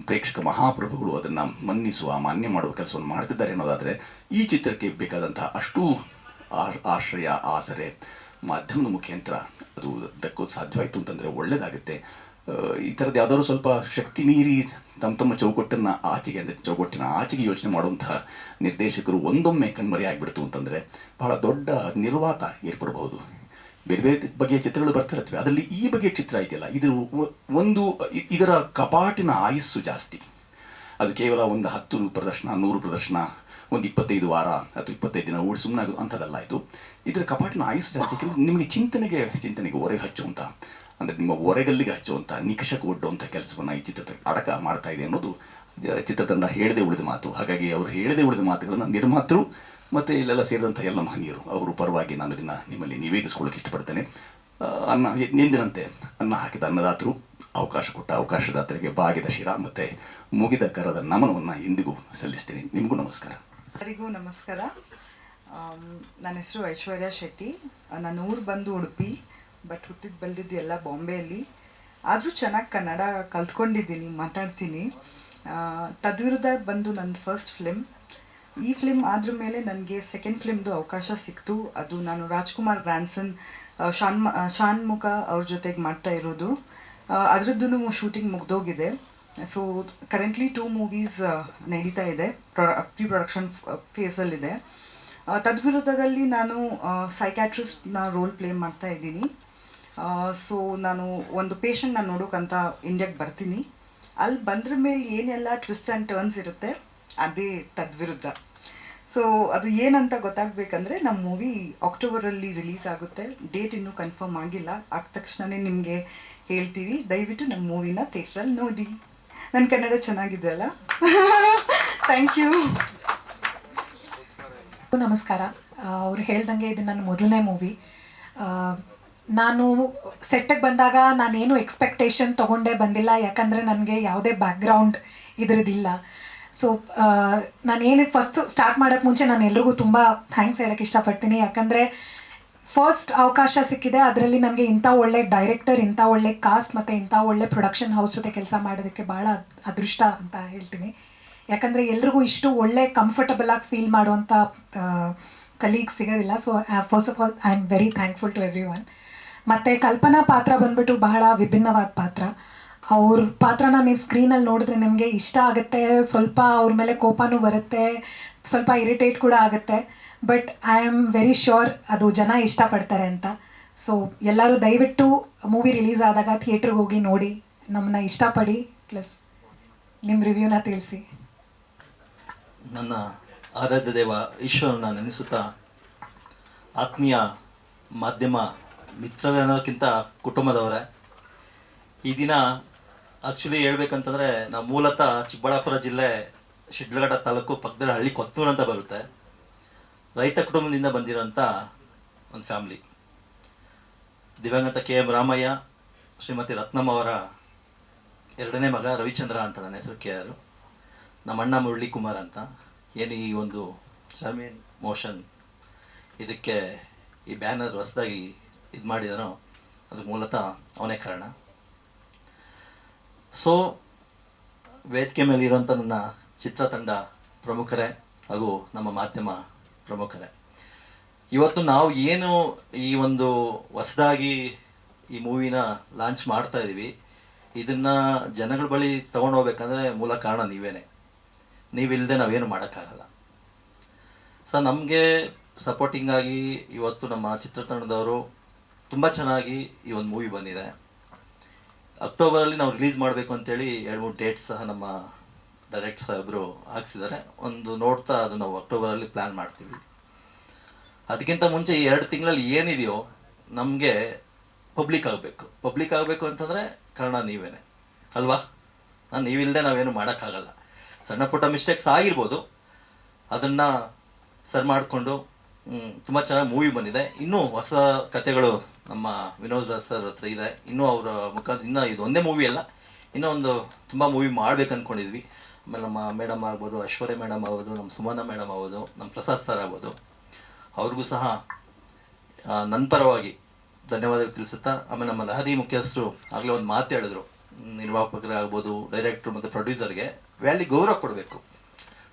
ಪ್ರೇಕ್ಷಕ ಮಹಾಪ್ರಭುಗಳು ಅದನ್ನು ಮನ್ನಿಸುವ, ಮಾನ್ಯ ಮಾಡುವ ಕೆಲಸವನ್ನು ಮಾಡ್ತಿದ್ದಾರೆ ಅನ್ನೋದಾದರೆ, ಈ ಚಿತ್ರಕ್ಕೆ ಬೇಕಾದಂತಹ ಅಷ್ಟು ಆಶ್ರಯ, ಆಸರೆ ಮಾಧ್ಯಮದ ಮುಖಾಂತರ ಅದು ದಕ್ಕೋದು ಸಾಧ್ಯವಾಯಿತು ಅಂತಂದರೆ ಒಳ್ಳೆಯದಾಗುತ್ತೆ. ಈ ಥರದ್ದು ಯಾವುದಾದ್ರು ಸ್ವಲ್ಪ ಶಕ್ತಿ ಮೀರಿ ತಮ್ಮ ಚೌಕಟ್ಟನ್ನು ಆಚೆಗೆ, ಅಂದರೆ ಚೌಕಟ್ಟಿನ ಆಚೆಗೆ ಯೋಚನೆ ಮಾಡುವಂತಹ ನಿರ್ದೇಶಕರು ಒಂದೊಮ್ಮೆ ಕಣ್ಮರೆ ಆಗಿಬಿಡ್ತು ಅಂತಂದರೆ ಬಹಳ ದೊಡ್ಡ ನಿರ್ವಾತ ಏರ್ಪಡಬಹುದು. ಬೇರೆ ಬೇರೆ ಬಗೆಯ ಚಿತ್ರಗಳು ಬರ್ತಾ ಇರ್ತವೆ, ಅದರಲ್ಲಿ ಈ ಬಗೆಯ ಚಿತ್ರ ಇದೆಯಲ್ಲ, ಇದರ ಕಪಾಟಿನ ಆಯಸ್ಸು ಜಾಸ್ತಿ. ಅದು ಕೇವಲ ಒಂದು 10 ಪ್ರದರ್ಶನ, 100 ಪ್ರದರ್ಶನ, ಒಂದು 25 ವಾರ ಅಥವಾ 25 ದಿನ ಓಡಿ ಸುಮ್ಮನೆ ಆಗೋದು ಅಂಥದ್ದಲ್ಲ. ಇದರ ಕಪಾಟಿನ ಆಯಸ್ಸು ಜಾಸ್ತಿ. ನಿಮಗೆ ಚಿಂತನೆಗೆ ಒರೆ ಹಚ್ಚುವಂಥ, ಅಂದರೆ ನಿಮ್ಮ ಒರೆಗಲ್ಲಿಗೆ ಹಚ್ಚುವಂಥ, ನಿಕಷಕ್ಕೆ ಒಡ್ಡುವಂಥ ಕೆಲಸವನ್ನು ಈ ಚಿತ್ರದ ಅಡಕ ಮಾಡ್ತಾ ಇದೆ ಅನ್ನೋದು ಚಿತ್ರತಂಡ ಹೇಳದೆ ಉಳಿದ ಮಾತು. ಹಾಗಾಗಿ ಅವರು ಹೇಳದೆ ಉಳಿದ ಮಾತುಗಳನ್ನು ನಿರ್ಮಾತರು ಮತ್ತು ಇಲ್ಲೆಲ್ಲ ಸೇರಿದಂಥ ಎಲ್ಲ ಮಹನೀಯರು ಅವರು ಪರವಾಗಿ ನಾನು ಇದನ್ನು ನಿಮ್ಮಲ್ಲಿ ನಿವೇದಿಸ್ಕೊಳ್ಳೋಕೆ ಇಷ್ಟಪಡ್ತೇನೆ. ಎಂದಿನಂತೆ ಅನ್ನ ಹಾಕಿದ ಅನ್ನದಾತರು, ಅವಕಾಶ ಕೊಟ್ಟ ಅವಕಾಶದಾತರಿಗೆ ಬಾಗಿದ ಶಿರ ಮತ್ತು ಮುಗಿದ ಕರದ ನಮನವನ್ನು ಎಂದಿಗೂ ಸಲ್ಲಿಸ್ತೀನಿ. ನಿಮಗೂ ನಮಸ್ಕಾರ. ಎಲ್ಲರಿಗೂ ನಮಸ್ಕಾರ. ನನ್ನ ಹೆಸರು ಐಶ್ವರ್ಯ ಶೆಟ್ಟಿ. ನನ್ನ ಊರು ಬಂದು ಉಡುಪಿ, ಬಟ್ ಹುಟ್ಟಿದ್ದು ಬೆಳೆದಿದ್ದು ಎಲ್ಲ ಬಾಂಬೆಯಲ್ಲಿ. ಆದರೂ ಚೆನ್ನಾಗಿ ಕನ್ನಡ ಕಲ್ತ್ಕೊಂಡಿದ್ದೀನಿ, ಮಾತಾಡ್ತೀನಿ. ತದ್ವಿರುದ್ಧ ಬಂದು ನನ್ನ ಫಸ್ಟ್ ಫಿಲ್ಮ್. ಈ ಫಿಲ್ಮ್ ಆದ್ರ ಮೇಲೆ ನನಗೆ ಸೆಕೆಂಡ್ ಫಿಲ್ಮ್ದು ಅವಕಾಶ ಸಿಕ್ತು. ಅದು ನಾನು ರಾಜ್ಕುಮಾರ್ ಗ್ರ್ಯಾಂಡ್ಸನ್ ಶಾನ್ಮುಖ ಅವ್ರ ಜೊತೆಗೆ ಮಾಡ್ತಾ ಇರೋದು. ಅದರದ್ದು ಶೂಟಿಂಗ್ ಮುಗ್ದೋಗಿದೆ. ಸೊ ಕರೆಂಟ್ಲಿ 2 ಮೂವೀಸ್ ನಡೀತಾ ಇದೆ, ಪ್ರೀ ಪ್ರೊಡಕ್ಷನ್ ಫೇಸಲ್ಲಿದೆ. ತದ್ವಿರುದ್ಧದಲ್ಲಿ ನಾನು ಸೈಕ್ಯಾಟ್ರಿಸ್ಟ್ನ ರೋಲ್ ಪ್ಲೇ ಮಾಡ್ತಾ ಇದ್ದೀನಿ. ಸೊ ನಾನು ಒಂದು ಪೇಷಂಟ್ನ ನೋಡೋಕ್ಕಂತ ಇಂಡಿಯಾಗೆ ಬರ್ತೀನಿ. ಅಲ್ಲಿ ಬಂದ್ರ ಮೇಲೆ ಏನೆಲ್ಲ ಟ್ವಿಸ್ಟ್ ಆ್ಯಂಡ್ ಟರ್ನ್ಸ್ ಇರುತ್ತೆ ಅದೇ ತದ್ವಿರುದ್ಧ. ಸೊ ಅದು ಏನಂತ ಗೊತ್ತಾಗಬೇಕಂದ್ರೆ ನಮ್ಮ ಮೂವಿ ಅಕ್ಟೋಬರಲ್ಲಿ ರಿಲೀಸ್ ಆಗುತ್ತೆ. ಡೇಟ್ ಇನ್ನೂ ಕನ್ಫರ್ಮ್ ಆಗಿಲ್ಲ, ಆದ ತಕ್ಷಣವೇ ನಿಮಗೆ ಹೇಳ್ತೀವಿ. ದಯವಿಟ್ಟು ನಮ್ಮ ಮೂವಿನ ಥಿಯೇಟ್ರಲ್ಲಿ ನೋಡಿ. ನನ್ನ ಕನ್ನಡ ಚೆನ್ನಾಗಿದೆ ಅಲ್ಲ? Thank you. ನಮಸ್ಕಾರ. ಅವ್ರು ಹೇಳ್ದಂಗೆ ಇದು ನನ್ನ ಮೊದಲನೇ ಮೂವಿ. ನಾನು ಸೆಟ್ಟಿಗೆ ಬಂದಾಗ ನಾನೇನು ಎಕ್ಸ್ಪೆಕ್ಟೇಷನ್ ತೊಗೊಂಡೇ ಬಂದಿಲ್ಲ, ಯಾಕಂದರೆ ನನಗೆ ಯಾವುದೇ ಬ್ಯಾಕ್ಗ್ರೌಂಡ್ ಇದರದ್ದಿಲ್ಲ. ಸೊ ನಾನೇನು ಫಸ್ಟ್ ಸ್ಟಾರ್ಟ್ ಮಾಡೋಕ್ಕೆ ಮುಂಚೆ ನಾನು ಎಲ್ರಿಗೂ ತುಂಬ ಥ್ಯಾಂಕ್ಸ್ ಹೇಳೋಕ್ಕೆ ಇಷ್ಟಪಡ್ತೀನಿ. ಯಾಕಂದರೆ ಫಸ್ಟ್ ಅವಕಾಶ ಸಿಕ್ಕಿದೆ, ಅದರಲ್ಲಿ ನನಗೆ ಇಂಥ ಒಳ್ಳೆ ಡೈರೆಕ್ಟರ್, ಇಂಥ ಒಳ್ಳೆ ಕಾಸ್ಟ್ ಮತ್ತು ಇಂಥ ಒಳ್ಳೆ ಪ್ರೊಡಕ್ಷನ್ ಹೌಸ್ ಜೊತೆ ಕೆಲಸ ಮಾಡೋದಕ್ಕೆ ಭಾಳ ಅದೃಷ್ಟ ಅಂತ ಹೇಳ್ತೀನಿ. ಯಾಕಂದರೆ ಎಲ್ರಿಗೂ ಇಷ್ಟು ಒಳ್ಳೆ ಕಂಫರ್ಟಬಲಾಗಿ ಫೀಲ್ ಮಾಡುವಂಥ ಕಲೀಗ್ಸ್ ಸಿಗೋದಿಲ್ಲ. So first of all I am very thankful to everyone. ಮತ್ತು ಕಲ್ಪನಾ ಪಾತ್ರ ಬಂದ್ಬಿಟ್ಟು ಬಹಳ ವಿಭಿನ್ನವಾದ ಪಾತ್ರ. ಅವ್ರ ಪಾತ್ರನ ನೀವು ಸ್ಕ್ರೀನಲ್ಲಿ ನೋಡಿದ್ರೆ ನಿಮಗೆ ಇಷ್ಟ ಆಗುತ್ತೆ, ಸ್ವಲ್ಪ ಅವ್ರ ಮೇಲೆ ಕೋಪನೂ ಬರುತ್ತೆ, ಸ್ವಲ್ಪ ಇರಿಟೇಟ್ ಕೂಡ ಆಗುತ್ತೆ. But I am very sure ಅದು ಜನ ಇಷ್ಟಪಡ್ತಾರೆ ಅಂತ. ಸೊ ಎಲ್ಲರೂ ದಯವಿಟ್ಟು ಮೂವಿ ರಿಲೀಸ್ ಆದಾಗ ಥಿಯೇಟ್ರಿಗೆ ಹೋಗಿ ನೋಡಿ, ನಮ್ಮನ್ನ ಇಷ್ಟಪಡಿ, ಪ್ಲಸ್ ನಿಮ್ಮ ರಿವ್ಯೂನ ತಿಳಿಸಿ. ನನ್ನ ಆರಾಧ್ಯ ದೇವ ಈಶ್ವರನ ನೆನೆಸುತ್ತಾ, ಆತ್ಮೀಯ ಮಾಧ್ಯಮ ಮಿತ್ರರನ್ನೋಕ್ಕಿಂತ ಕುಟುಂಬದವರೇ, ಈ ದಿನ ಆ್ಯಕ್ಚುಲಿ ಹೇಳ್ಬೇಕಂತಂದರೆ ನಾವು ಮೂಲತಃ ಚಿಕ್ಕಬಳ್ಳಾಪುರ ಜಿಲ್ಲೆ ಶಿಡ್ಲಘಟ್ಟ ತಾಲೂಕು ಪಕ್ಕದ ಹಳ್ಳಿ ಕೊತ್ತೂರು ಅಂತ ಬರುತ್ತೆ. ರೈತ ಕುಟುಂಬದಿಂದ ಬಂದಿರೋಂಥ ಒಂದು ಫ್ಯಾಮ್ಲಿ. ದಿವಂಗತ KM ರಾಮಯ್ಯ, ಶ್ರೀಮತಿ ರತ್ನಮ್ಮ ಅವರ ಎರಡನೇ ಮಗ ರವಿಚಂದ್ರ ಅಂತ, ನನ್ನ ಹೆಸರು KR. ನಮ್ಮ ಅಣ್ಣ ಮುರಳಿ ಕುಮಾರ್ ಅಂತ. ಏನು ಈ ಒಂದು ಶರ್ಮೀನ್ ಮೋಷನ್ ಇದಕ್ಕೆ ಈ ಬ್ಯಾನರ್ ಹೊಸದಾಗಿ ಇದು ಮಾಡಿದಾನೋ ಅದು ಮೂಲತಃ ಅವನೇ ಕಾರಣ. ಸೊ ವೇದಿಕೆ ಮೇಲೆ ಇರುವಂಥ ನನ್ನ ಚಿತ್ರತಂಡ ಪ್ರಮುಖರೇ ಹಾಗೂ ನಮ್ಮ ಮಾಧ್ಯಮ ಪ್ರಮುಖರೇ, ಇವತ್ತು ನಾವು ಏನು ಈ ಒಂದು ಹೊಸದಾಗಿ ಈ ಮೂವಿನ ಲಾಂಚ್ ಮಾಡ್ತಾ ಇದ್ದೀವಿ, ಇದನ್ನು ಜನಗಳ ಬಳಿ ತೊಗೊಂಡು ಹೋಗ್ಬೇಕಂದ್ರೆ ಮೂಲ ಕಾರಣ ನೀವೇನೆ. ನೀವಿಲ್ಲದೆ ನಾವೇನು ಮಾಡೋಕ್ಕಾಗಲ್ಲ. ಸೊ ನಮಗೆ ಸಪೋರ್ಟಿಂಗಾಗಿ ಇವತ್ತು ನಮ್ಮ ಚಿತ್ರತಂಡದವರು ತುಂಬ ಚೆನ್ನಾಗಿ ಈ ಒಂದು ಮೂವಿ ಬಂದಿದೆ. ಅಕ್ಟೋಬರಲ್ಲಿ ನಾವು ರಿಲೀಸ್ ಮಾಡಬೇಕು ಅಂತೇಳಿ 2-3 ಡೇಟ್ಸ್ ಸಹ ನಮ್ಮ ಡೈರೆಕ್ಟರ್ ಸಾಹೇಬರು ಹಾಕ್ಸಿದ್ದಾರೆ. ಒಂದು ನೋಡ್ತಾ ಅದು ನಾವು ಅಕ್ಟೋಬರಲ್ಲಿ ಪ್ಲ್ಯಾನ್ ಮಾಡ್ತೀವಿ. ಅದಕ್ಕಿಂತ ಮುಂಚೆ ಈ 2 ತಿಂಗಳಲ್ಲಿ ಏನಿದೆಯೋ ನಮಗೆ ಪಬ್ಲಿಕ್ ಆಗಬೇಕು ಅಂತಂದರೆ ಕಾರಣ ನೀವೇನೆ ಅಲ್ವಾ? ನೀವಿಲ್ಲದೆ ನಾವೇನು ಮಾಡೋಕ್ಕಾಗಲ್ಲ. ಸಣ್ಣ ಪುಟ್ಟ ಮಿಸ್ಟೇಕ್ಸ್ ಆಗಿರ್ಬೋದು, ಅದನ್ನು ಸರಿ ಮಾಡಿಕೊಂಡು ತುಂಬ ಚೆನ್ನಾಗಿ ಮೂವಿ ಬಂದಿದೆ. ಇನ್ನೂ ಹೊಸ ಕಥೆಗಳು ನಮ್ಮ ವಿನೋದ್ ರಾಜ್ ಸರ್ ಹತ್ರ ಇದೆ. ಇನ್ನೂ ಅವರ ಮುಖಾಂತರ ಇನ್ನೂ ಇದು ಒಂದೇ ಮೂವಿ ಅಲ್ಲ, ಇನ್ನೂ ಒಂದು ತುಂಬ ಮೂವಿ ಮಾಡ್ಬೇಕು ಅಂದ್ಕೊಂಡಿದ್ವಿ. ಆಮೇಲೆ ನಮ್ಮ ಮೇಡಮ್ ಆಗ್ಬೋದು, ಐಶ್ವರ್ಯ ಮೇಡಮ್ ಆಗ್ಬೋದು, ನಮ್ಮ ಸುಮನ ಮೇಡಮ್ ಆಗ್ಬೋದು, ನಮ್ಮ ಪ್ರಸಾದ್ ಸರ್ ಆಗ್ಬೋದು, ಅವ್ರಿಗೂ ಸಹ ನನ್ನ ಪರವಾಗಿ ಧನ್ಯವಾದಗಳು ತಿಳಿಸುತ್ತಾ, ಆಮೇಲೆ ನಮ್ಮ ಲಹರಿ ಮುಖ್ಯಸ್ಥರು ಆಗಲೇ ಒಂದು ಮಾತು ಹೇಳಿದ್ರು, ನಿರ್ಮಾಪಕರೇ ಆಗ್ಬೋದು, ಡೈರೆಕ್ಟ್ರು ಮತ್ತು ಪ್ರೊಡ್ಯೂಸರ್ಗೆ ವ್ಯಾಲಿ ಗೌರವ ಕೊಡಬೇಕು.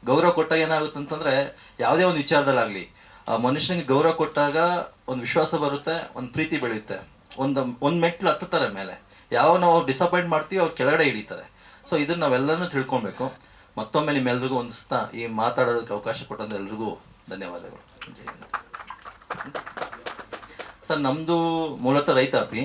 ಗೌರವ ಕೊಟ್ಟಾಗ ಏನಾಗುತ್ತೆ ಅಂತಂದರೆ, ಯಾವುದೇ ಒಂದು ವಿಚಾರದಲ್ಲಾಗಲಿ ಆ ಮನುಷ್ಯನಿಗೆ ಗೌರವ ಕೊಟ್ಟಾಗ ಒಂದು ವಿಶ್ವಾಸ ಬರುತ್ತೆ, ಒಂದು ಪ್ರೀತಿ ಬೆಳೆಯುತ್ತೆ. ಒಂದು ಮೆಟ್ಲು ಹತ್ತುತ್ತಾರೆ ಮೇಲೆ. ಯಾವ ನಾವು ಡಿಸಪಾಯಿಂಟ್ ಮಾಡ್ತೀವಿ ಅವ್ರು ಕೆಳಗಡೆ ಹಿಡಿತಾರೆ. ಸೊ ಇದನ್ನು ನಾವೆಲ್ಲರೂ ತಿಳ್ಕೊಬೇಕು. ಮತ್ತೊಮ್ಮೆ ನಿಮ್ಮೆಲ್ರಿಗೂ ಒಂದು ಸತ ಈ ಮಾತಾಡೋದಕ್ಕೆ ಅವಕಾಶ ಕೊಟ್ಟಂತ ಎಲ್ರಿಗೂ ಧನ್ಯವಾದಗಳು. ಜೈ ಹಿಂದ್. ಸರ್, ನಮ್ಮದು ಮೂಲತಃ ರೈತಾಪಿ.